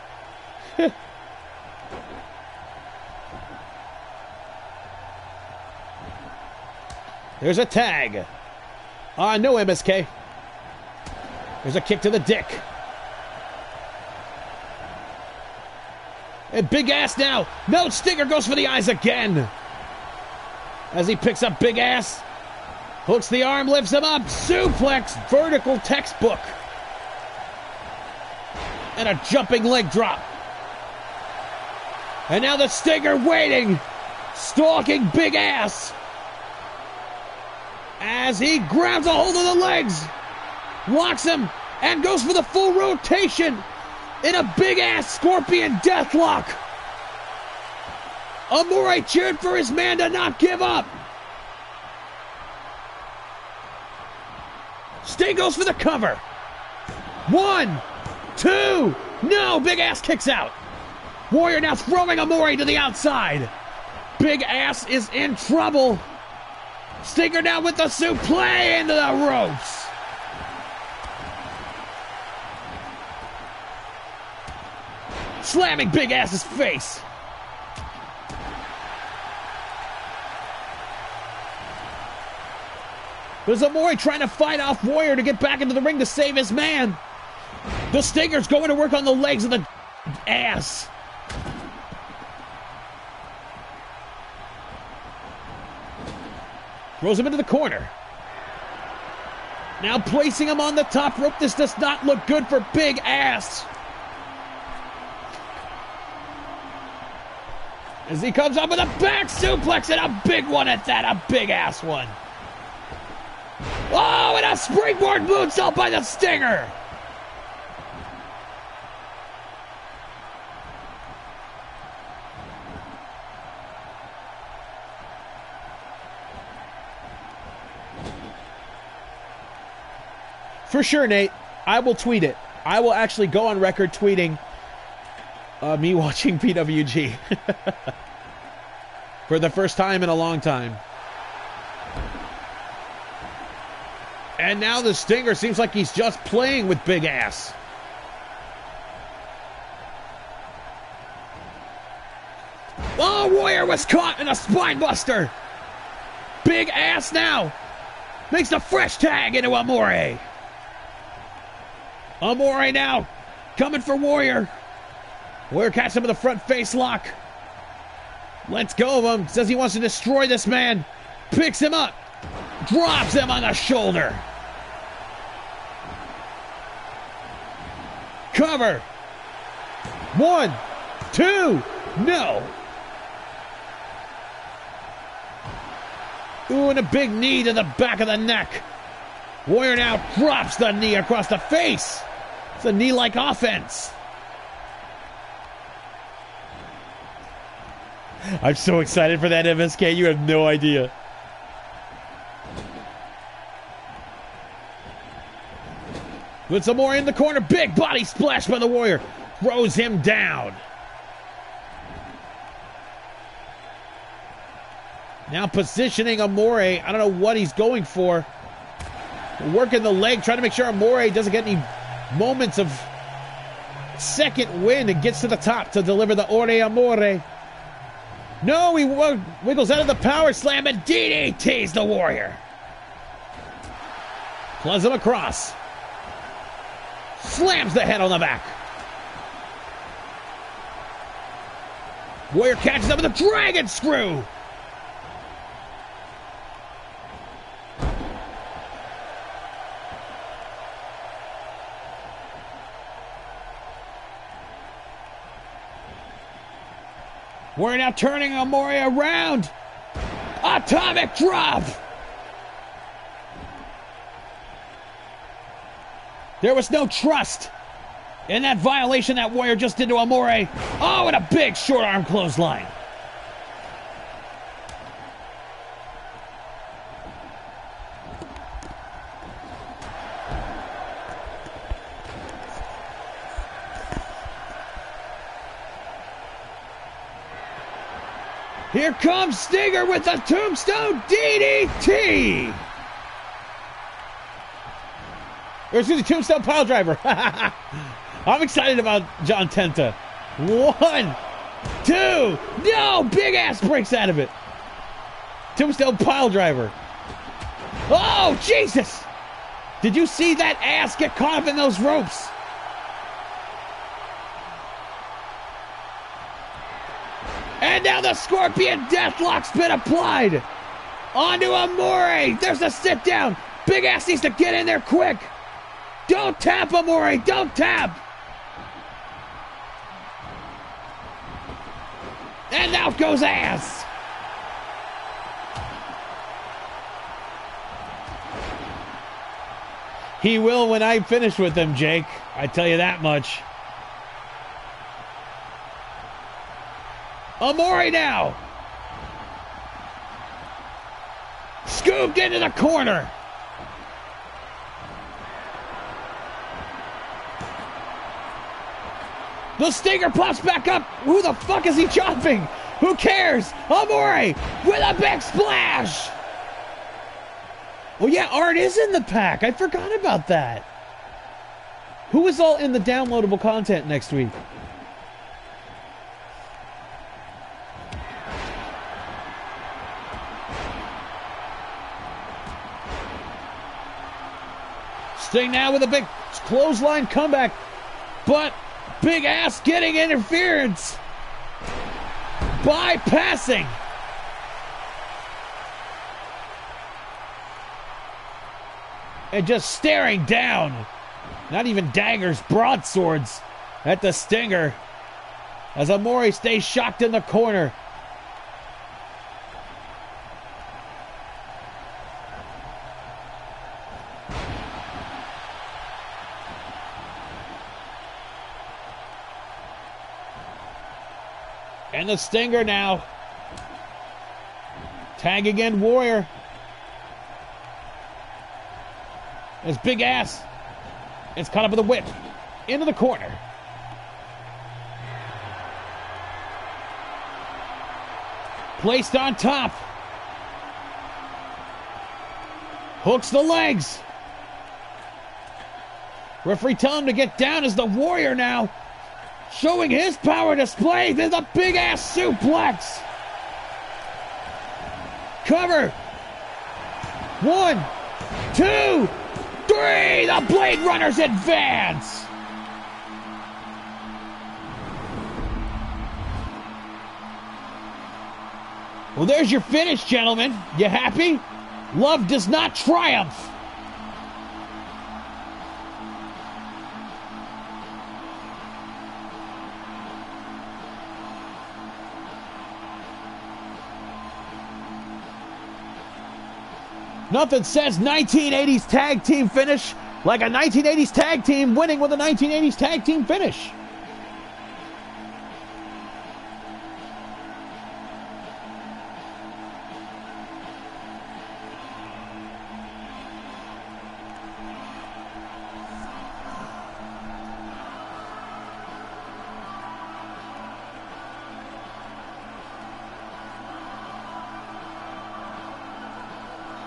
There's a tag. No MSK. There's a kick to the dick. And Big Ass now. No, Stinger goes for the eyes again. As he picks up Big Ass. Hooks the arm, lifts him up. Suplex, vertical textbook. And a jumping leg drop. And now the Stinger waiting. Stalking Big Ass. As he grabs a hold of the legs. Locks him. And goes for the full rotation. In a Big Ass Scorpion Deathlock. Amore cheered for his man to not give up. Sting goes for the cover. 1, 2, no, Big Ass kicks out. Warrior now throwing Amore to the outside. Big Ass is in trouble. Stinger now with the suplex into the ropes. Slamming Big Ass's face. There's Amore trying to fight off Warrior to get back into the ring to save his man. The Stinger's going to work on the legs of the ass. Throws him into the corner. Now placing him on the top rope. This does not look good for Big Ass. As he comes up with a back suplex and a big one at that. A Big Ass one. Oh, and a springboard moonsault by the Stinger. For sure, Nate. I will tweet it. I will actually go on record tweeting me watching PWG. For the first time in a long time. And now the Stinger seems like he's just playing with Big Ass. Oh, Warrior was caught in a spine buster. Big Ass now makes a fresh tag into Amore. Amore now coming for Warrior. Warrior catches him with a front face lock. Lets go of him. Says he wants to destroy this man. Picks him up. Drops him on the shoulder. Cover. 1, 2, no. Ooh, and a big knee to the back of the neck. Warrior now drops the knee across the face. It's a knee-like offense. I'm so excited for that MSK. You have no idea. Puts some more in the corner. Big body splash by the Warrior. Throws him down. Now positioning Amore. I don't know what he's going for. Working the leg, trying to make sure Amore doesn't get any moments of second wind and gets to the top to deliver the Ore Amore. No, he wiggles out of the power slam and DDTs the Warrior. Plugs him across. Slams the head on the back. Warrior catches him with a dragon screw. We're now turning Amore around. Atomic drop. There was no trust in that violation that Warrior just did to Amore. Oh, and a big short arm clothesline. Here comes Stinger with the Tombstone DDT. Or excuse me, Tombstone Piledriver. I'm excited about John Tenta. 1, 2, no! Big Ass breaks out of it. Tombstone Piledriver. Oh, Jesus! Did you see that ass get caught up in those ropes? And now the Scorpion Deathlock's been applied. On to Amore. There's a sit down. Big Ass needs to get in there quick. Don't tap, Amore. Don't tap. And out goes Ass. He will when I finish with him, Jake. I tell you that much. Amore now. Scooped into the corner. The Stinger pops back up. Who the fuck is he chopping? Who cares? Amore with a big splash. Well, yeah, Art is in the pack. I forgot about that. Who is all in the downloadable content next week? Sting now with a big clothesline comeback. But Big Ass getting interference. Bypassing. And just staring down. Not even daggers, broadswords at the Stinger. As Amore stays shocked in the corner. And the Stinger now. Tagging in Warrior. His Big Ass. It's caught up with a whip. Into the corner. Placed on top. Hooks the legs. Referee telling him to get down as the Warrior now. Showing his power display. There's a Big Ass suplex. Cover. 1, 2, 3. The Blade Runners advance. Well, there's your finish, gentlemen. You happy? Love does not triumph. Nothing says 1980s tag team finish like a 1980s tag team winning with a 1980s tag team finish.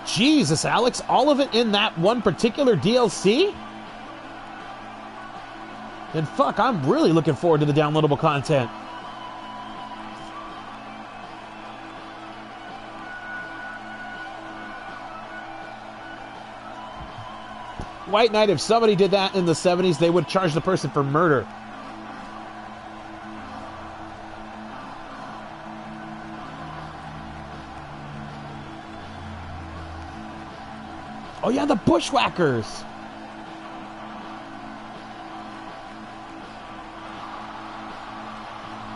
Jesus, Alex, all of it in that one particular DLC? Then fuck, I'm really looking forward to the downloadable content. White Knight, if somebody did that in the 70s, they would charge the person for murder. Oh yeah, the Bushwhackers.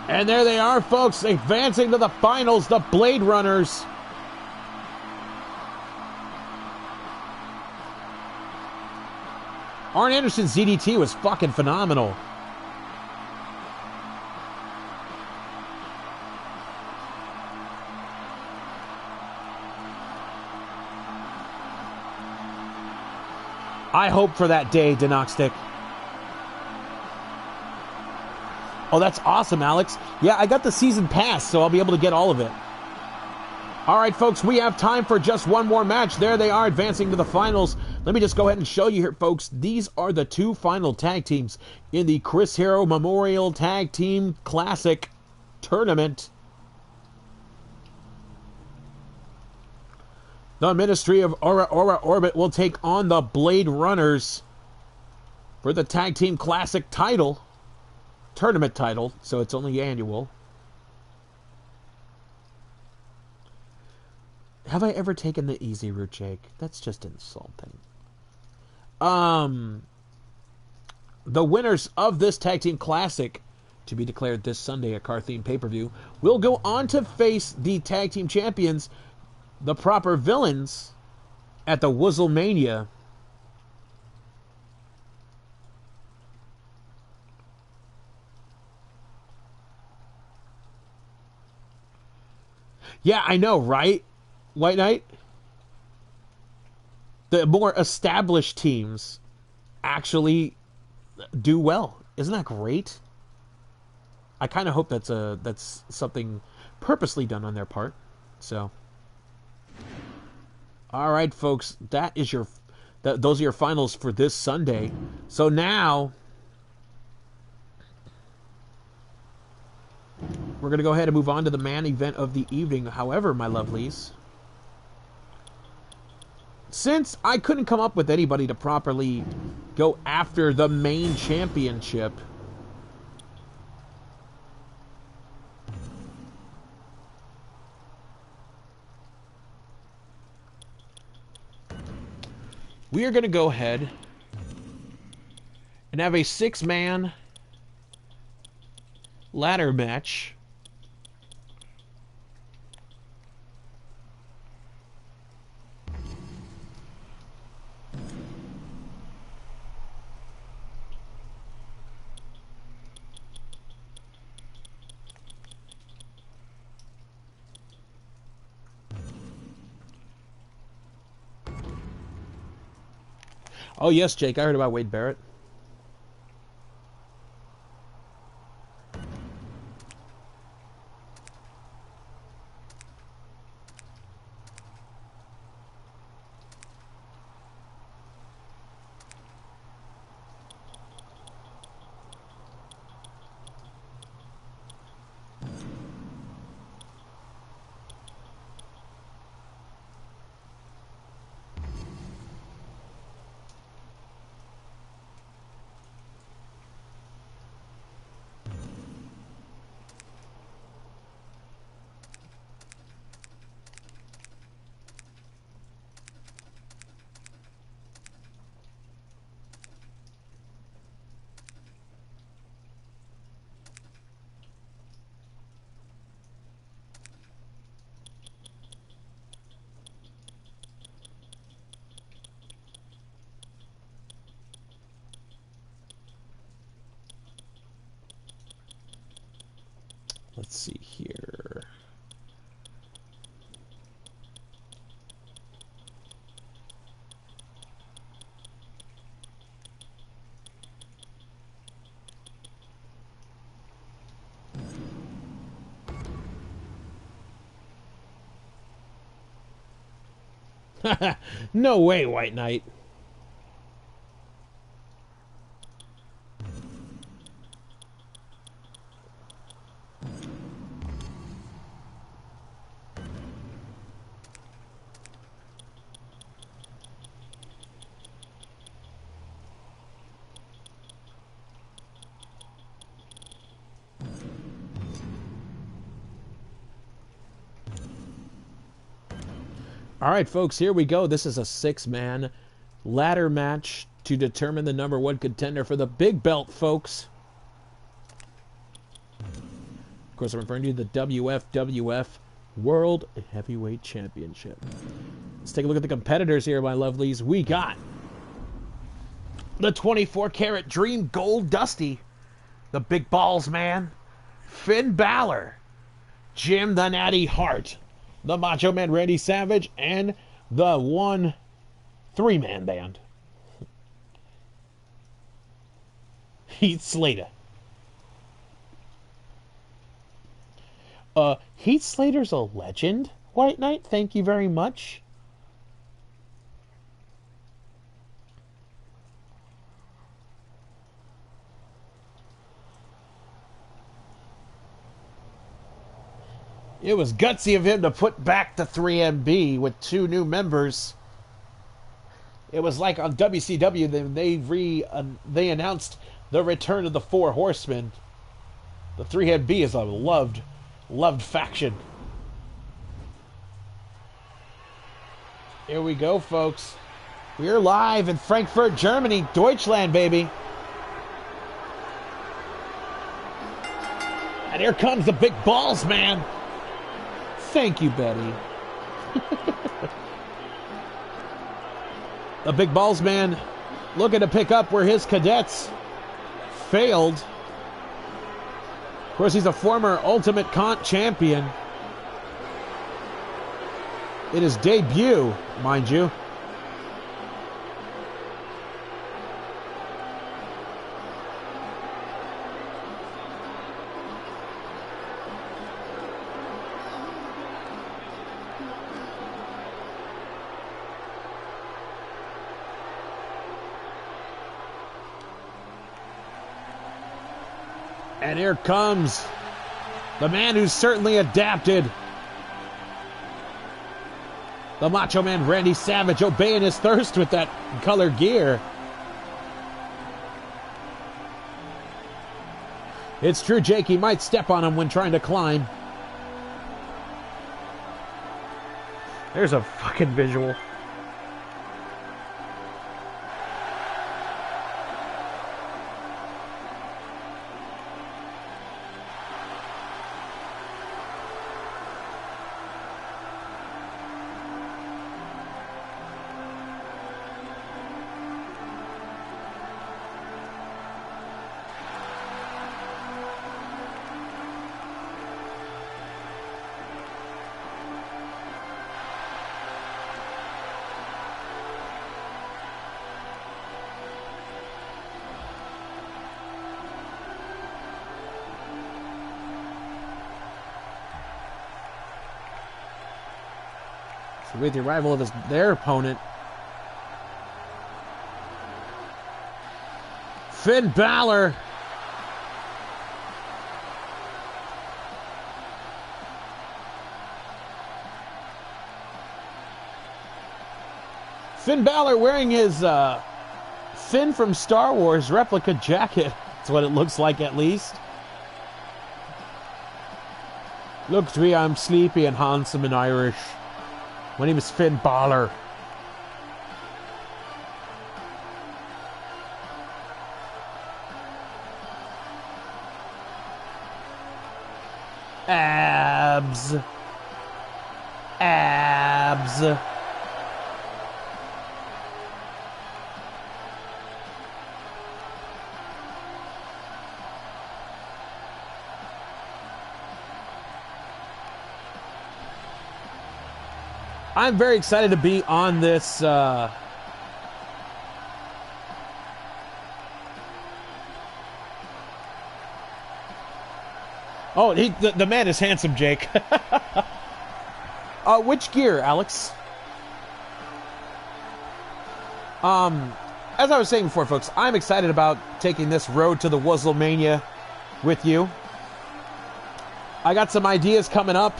And there they are, folks, advancing to the finals, the Blade Runners. Arn Anderson's DDT was fucking phenomenal. I hope for that day, Denoxtic. Oh, that's awesome, Alex. Yeah, I got the season pass, so I'll be able to get all of it. All right, folks, we have time for just one more match. There they are, advancing to the finals. Let me just go ahead and show you here, folks. These are the two final tag teams in the Chris Hero Memorial Tag Team Classic Tournament. The Ministry of Aura Orbit will take on the Blade Runners for the Tag Team Classic title. Tournament title, so it's only annual. Have I ever taken the easy route, Jake? That's just insulting. The winners of this Tag Team Classic, to be declared this Sunday at Carthene Pay-Per-View, will go on to face the Tag Team Champions, the Proper Villains, at the Wuzzlemania. Yeah, I know, right? White Knight? The more established teams actually do well. Isn't that great? I kind of hope that's something purposely done on their part. So, all right, folks, those are your finals for this Sunday. So now we're going to go ahead and move on to the main event of the evening. However, my lovelies, since I couldn't come up with anybody to properly go after the main championship, we are going to go ahead and have a 6-man ladder match. Oh, yes, Jake, I heard about Wade Barrett. Let's see here. No way, White Knight. All right, folks, here we go. This is a 6-man ladder match to determine the #1 contender for the big belt, folks. Of course, I'm referring to the WFWF World Heavyweight Championship. Let's take a look at the competitors here, my lovelies. We got the 24-karat Dream Gold Dusty, the Big Balls Man, Finn Balor, Jim the Natty Hart, the Macho Man Randy Savage, and the 3-man band, Heath Slater. Heath Slater's a legend, White Knight. Thank you very much. It was gutsy of him to put back the 3MB with 2 new members. It was like on WCW, they announced the return of the 4 Horsemen. The 3MB is a loved faction. Here we go, folks. We're live in Frankfurt, Germany. Deutschland, baby. And here comes the big balls, man. Thank you, Betty. The big balls man looking to pick up where his cadets failed. Of course, he's a former Ultimate Cont champion. In his debut, mind you. And here comes the man who's certainly adapted. The Macho Man Randy Savage obeying his thirst with that color gear. It's true, Jake, he might step on him when trying to climb. There's a fucking visual. With the arrival of their opponent, Finn Balor. Finn Balor wearing his Finn from Star Wars replica jacket. That's what it looks like, at least. Look to me, I'm sleepy and handsome and Irish. My name is Finn Balor. Abs. Abs. I'm very excited to be on this oh, the man is handsome, Jake. Which gear, Alex? As I was saying before, folks, I'm excited about taking this road to the WrestleMania with you. I got some ideas coming up.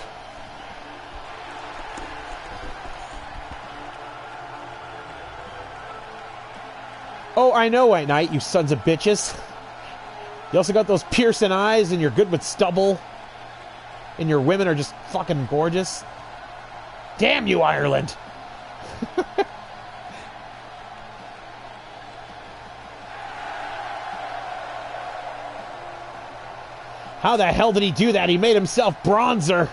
Oh, I know, White Knight, you sons of bitches. You also got those piercing eyes, and you're good with stubble. And your women are just fucking gorgeous. Damn you, Ireland. How the hell did he do that? He made himself bronzer.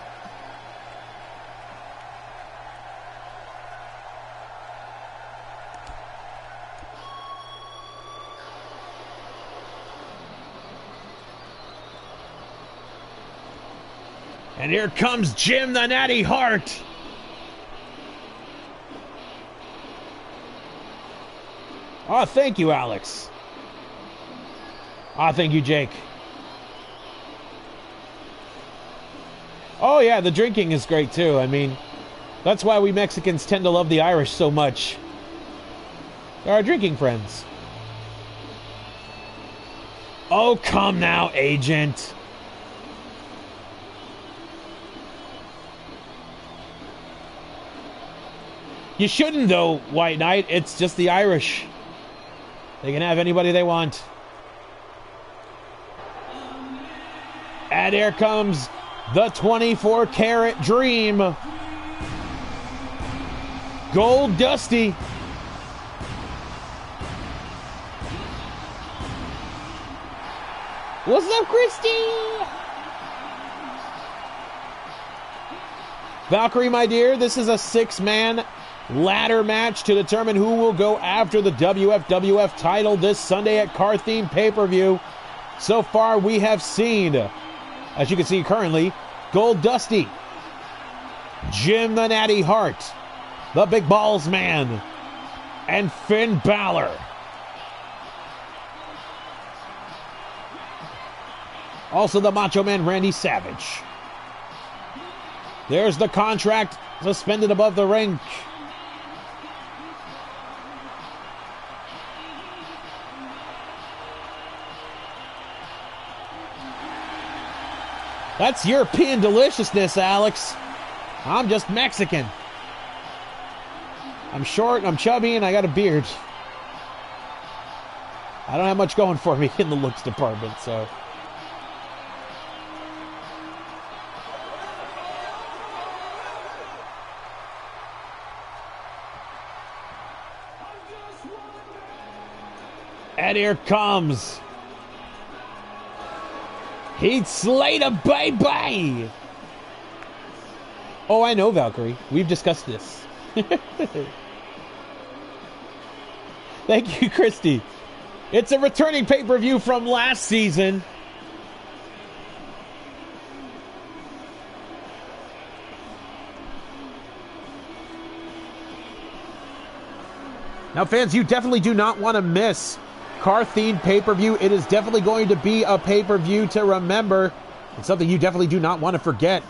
And here comes Jim the Natty Hart. Oh, thank you, Alex. Oh, thank you, Jake. Oh, yeah, the drinking is great, too. I mean, that's why we Mexicans tend to love the Irish so much. They're our drinking friends. Oh, come now, agent. You shouldn't, though, White Knight. It's just the Irish. They can have anybody they want. And here comes the 24-karat dream. Gold Dusty. What's up, Christy? Valkyrie, my dear, this is a 6-man ladder match to determine who will go after the WFWF title this Sunday at Carthene pay-per-view. So far, we have seen, as you can see currently, Gold Dusty, Jim the Natty Hart, the Big Balls Man, and Finn Balor. Also the Macho Man Randy Savage. There's the contract suspended above the ring. That's European deliciousness, Alex. I'm just Mexican. I'm short, I'm chubby, and I got a beard. I don't have much going for me in the looks department, so... And here comes Heath Slater, baby! Oh, I know, Valkyrie. We've discussed this. Thank you, Christy. It's a returning pay-per-view from last season. Now, fans, you definitely do not want to miss Carthene pay-per-view. It is definitely going to be a pay-per-view to remember. It's something you definitely do not want to forget.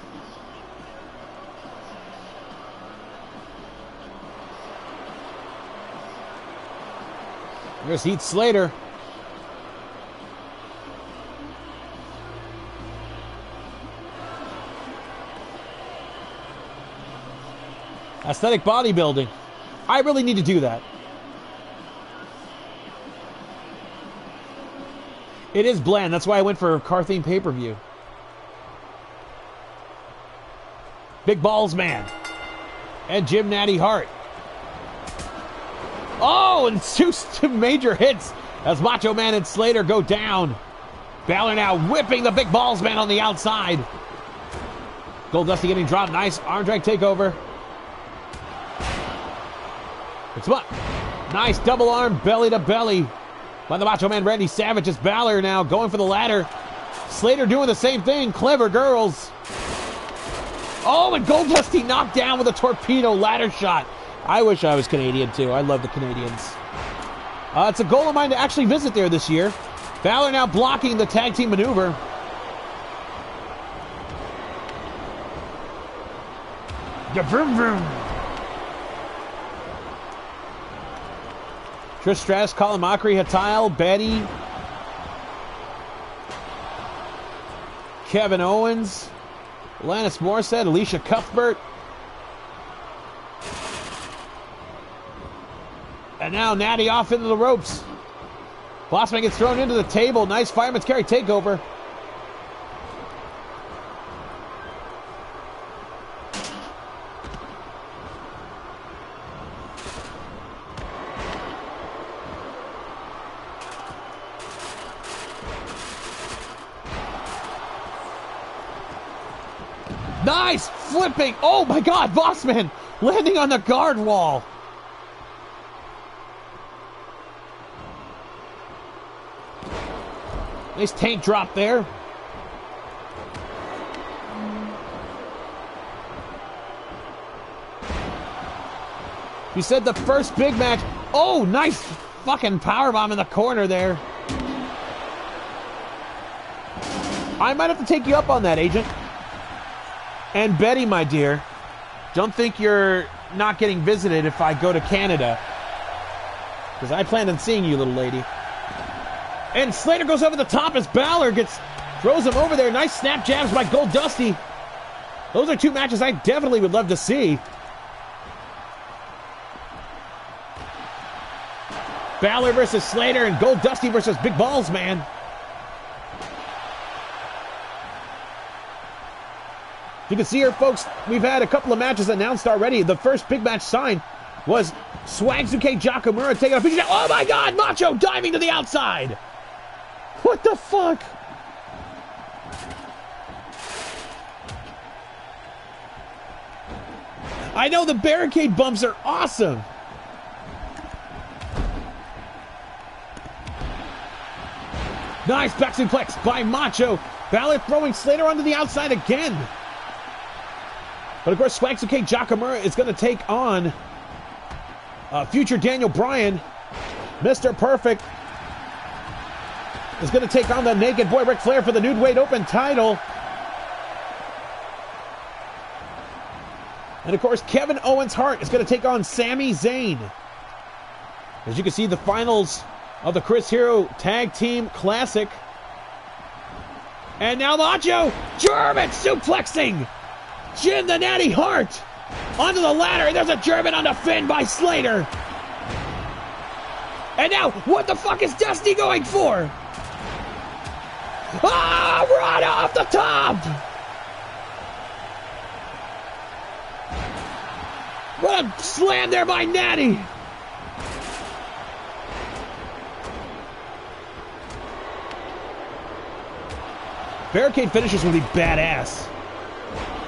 There's Heath Slater. Aesthetic bodybuilding. I really need to do that. It is bland. That's why I went for Carthene pay-per-view. Big Balls Man. And Jim Natty Hart. Oh, and two major hits as Macho Man and Slater go down. Balor now whipping the Big Balls Man on the outside. Gold Dusty getting dropped. Nice arm drag takeover. It's what? Nice double arm belly to belly by the Macho Man Randy Savage. It's Balor now going for the ladder. Slater doing the same thing. Clever girls. Oh, and Gold Dusty knocked down with a torpedo ladder shot. I wish I was Canadian too. I love the Canadians. It's a goal of mine to actually visit there this year. Balor now blocking the tag team maneuver. The vroom vroom. Trish Stratus, Colin Mockery, Hatile, Betty, Kevin Owens, Alanis Morissette, Alicia Cuthbert. And now Natty off into the ropes. Bossman gets thrown into the table. Nice fireman's carry takeover. Nice flipping. Oh my God, Bossman landing on the guard wall. Nice tank drop there. You said the first big match. Oh, nice fucking powerbomb in the corner there. I might have to take you up on that, Agent. And Betty, my dear, don't think you're not getting visited if I go to Canada. Because I plan on seeing you, little lady. And Slater goes over the top as Balor throws him over there. Nice snap jabs by Gold Dusty. Those are two matches I definitely would love to see. Balor versus Slater and Gold Dusty versus Big Balls Man. You can see here, folks, we've had a couple of matches announced already. The first big match signed was Swagsuke Jakamura taking a picture. Oh my God, Macho diving to the outside. What the fuck? I know the barricade bumps are awesome. Nice back suplex by Macho. Balor throwing Slater onto the outside again. But of course, Swagsuke Jakamura is going to take on future Daniel Bryan. Mr. Perfect is going to take on the Naked Boy Ric Flair for the Nude Weight Open title. And of course, Kevin Owens Hart is going to take on Sami Zayn. As you can see, the finals of the Chris Hero Tag Team Classic. And now Macho, German suplexing Jim the Natty Hart onto the ladder. And there's a German on the Finn by Slater. And now, what the fuck is Dusty going for? Ah, right off the top! What a slam there by Natty! Barricade finishes will be badass.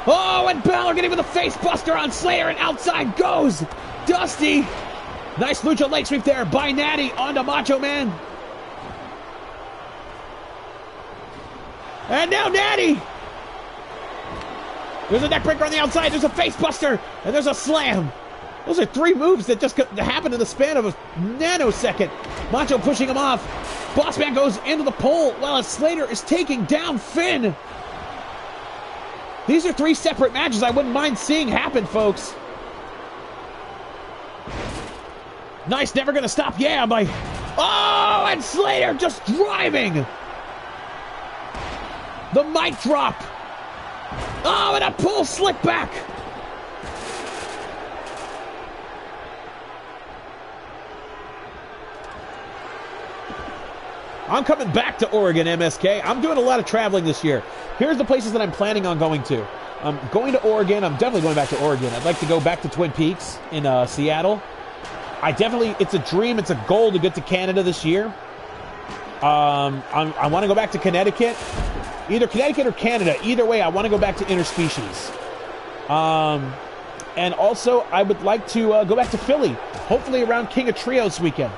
Oh, and Balor getting with a face buster on Slater, and outside goes Dusty. Nice lucha leg sweep there by Natty onto Macho Man. And now Natty. There's a neckbreaker on the outside. There's a face buster, and there's a slam. Those are three moves that just happened in the span of a nanosecond. Macho pushing him off. Bossman goes into the pole while Slater is taking down Finn. These are three separate matches I wouldn't mind seeing happen, folks. Nice, never gonna stop. Yeah, by... Oh, and Slater just driving. The mic drop. Oh, and a pull slick back. I'm coming back to Oregon, MSK. I'm doing a lot of traveling this year. Here's the places that I'm planning on going to. I'm going to Oregon. I'm definitely going back to Oregon. I'd like to go back to Twin Peaks in Seattle. It's a dream, it's a goal to get to Canada this year. I want to go back to Connecticut. Either Connecticut or Canada. Either way, I want to go back to Interspecies. And also, I would like to go back to Philly. Hopefully around King of Trios weekend.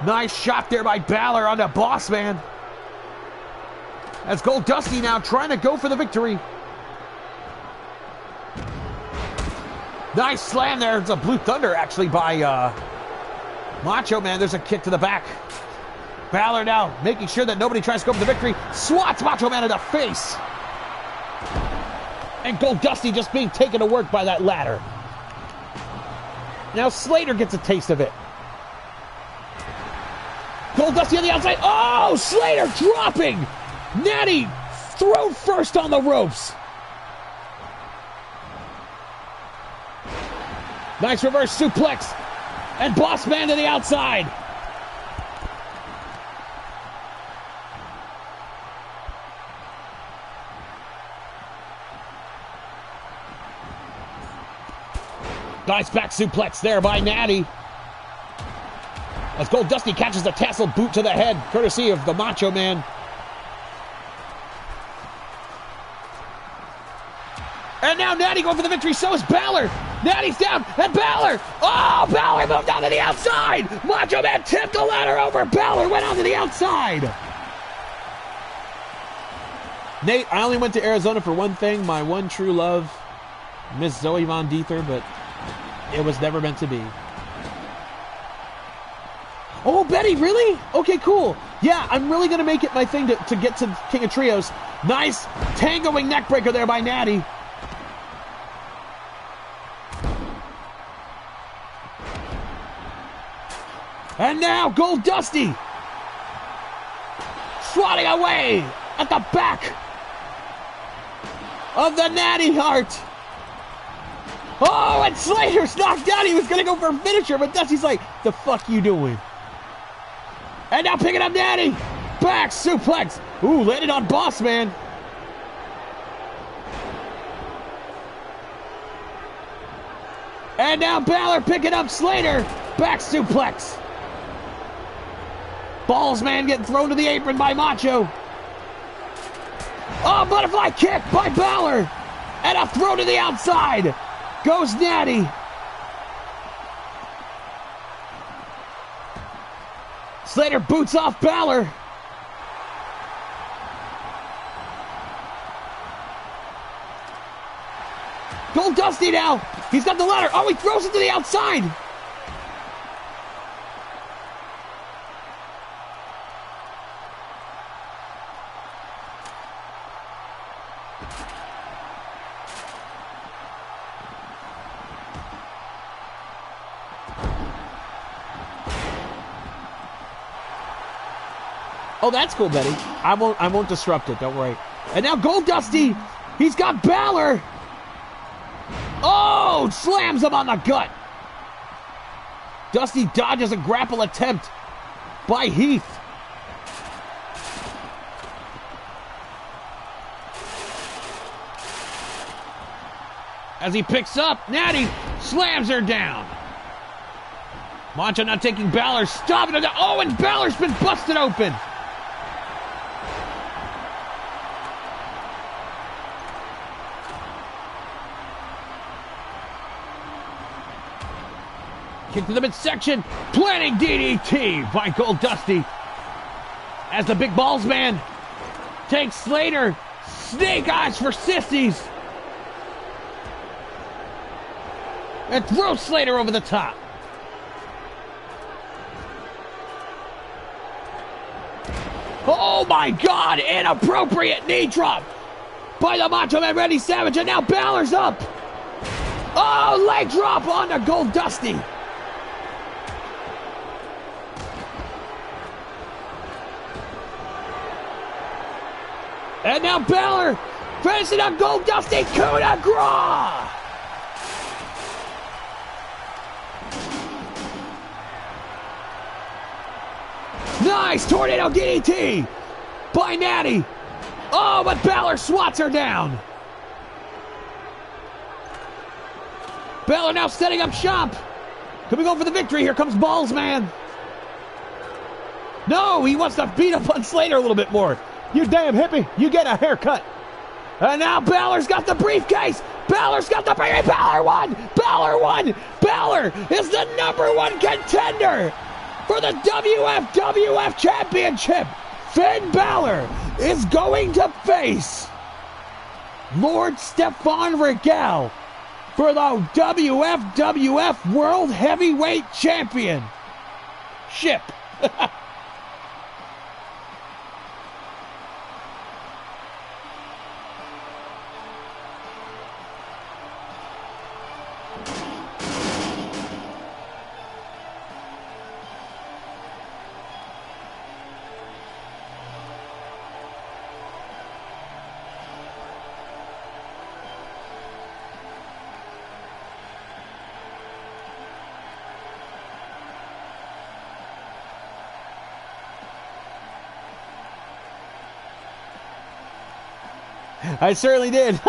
Nice shot there by Balor on the Boss Man. That's Gold Dusty now trying to go for the victory. Nice slam there. It's a Blue Thunder actually by Macho Man. There's a kick to the back. Balor now making sure that nobody tries to go for the victory. Swats Macho Man in the face. And Gold Dusty just being taken to work by that ladder. Now Slater gets a taste of it. Gold Dusty on the outside. Oh, Slater dropping. Natty thrown first on the ropes. Nice reverse suplex. And Boss Man to the outside. Nice back suplex there by Natty. As Gold Dusty catches the tassel boot to the head, courtesy of the Macho Man. And now Natty going for the victory, so is Balor. Natty's down, and Balor! Oh, Balor moved on to the outside! Macho Man tipped the ladder over, Balor went on to the outside! Nate, I only went to Arizona for one thing, my one true love, Miss Zoe Von Diether, but it was never meant to be. Oh, Betty, really? Okay, cool. Yeah, I'm really going to make it my thing to get to King of Trios. Nice tangoing neckbreaker there by Natty. And now Gold Dusty swatting away at the back of the Natty Hart. Oh, and Slater's knocked out. He was going to go for a finisher, but Dusty's like, the fuck you doing? And now picking up Natty. Back suplex. Ooh, landed on Boss Man. And now Balor picking up Slater. Back suplex. Balls man getting thrown to the apron by Macho. Oh, butterfly kick by Balor. And a throw to the outside. Goes Natty. Slater boots off Balor. Gold Dusty now. He's got the ladder. Oh, he throws it to the outside. Oh, that's cool, Betty. I won't disrupt it. Don't worry. And now Gold Dusty. He's got Balor. Oh, slams him on the gut. Dusty dodges a grapple attempt by Heath. As he picks up, Natty slams her down. Macho not taking Balor, stopping it. Oh, and Balor's been busted open. Kick to the midsection, planning DDT by Gold Dusty. As the big balls man takes Slater, snake eyes for sissies. And throws Slater over the top. Oh my God, inappropriate knee drop by the Macho Man Randy Savage, and now Balor's up. Oh, leg drop onto Gold Dusty. And now Balor finishing up Gold Dusty, coup de grace. Nice tornado DDT by Natty. Oh, but Balor swats her down. Balor now setting up shop. Can we go for the victory? Here comes Balls Man. No, he wants to beat up on Slater a little bit more. You damn hippie, you get a haircut. And now Balor's got the briefcase. Balor's got the briefcase. Balor won. Balor won. Balor is the #1 contender for the WFWF Championship. Finn Balor is going to face Lord Stefan Regal for the WFWF World Heavyweight Championship. I certainly did.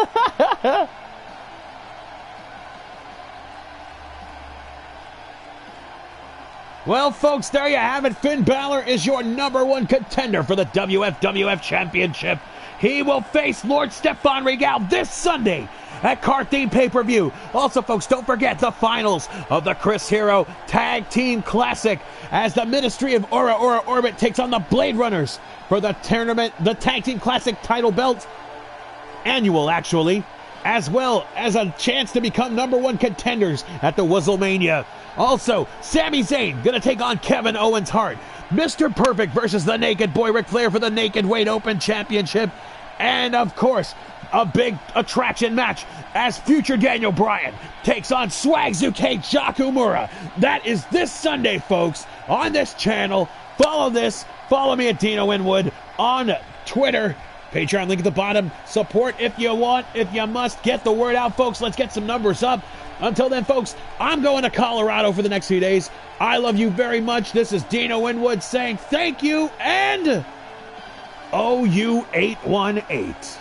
Well, folks, there you have it. Finn Balor is your #1 contender for the WFWF Championship. He will face Lord Stefan Regal this Sunday at Carthage Pay-Per-View. Also, folks, don't forget the finals of the Chris Hero Tag Team Classic as the Ministry of Aura Orbit takes on the Blade Runners for the tournament, the Tag Team Classic title belt. Annual, actually, as well as a chance to become #1 contenders at the WrestleMania. Also, Sami Zayn gonna take on Kevin Owens Hart. Mr. Perfect versus the Naked Boy Ric Flair for the Naked Weight Open Championship. And, of course, a big attraction match as future Daniel Bryan takes on Swagzuke Jakumura. That is this Sunday, folks, on this channel. Follow this. Follow me at Dino Winwood on Twitter. Patreon link at the bottom. Support if you want, if you must. Get the word out, folks. Let's get some numbers up. Until then, folks, I'm going to Colorado for the next few days. I love you very much. This is Dino Winwood saying thank you and OU818.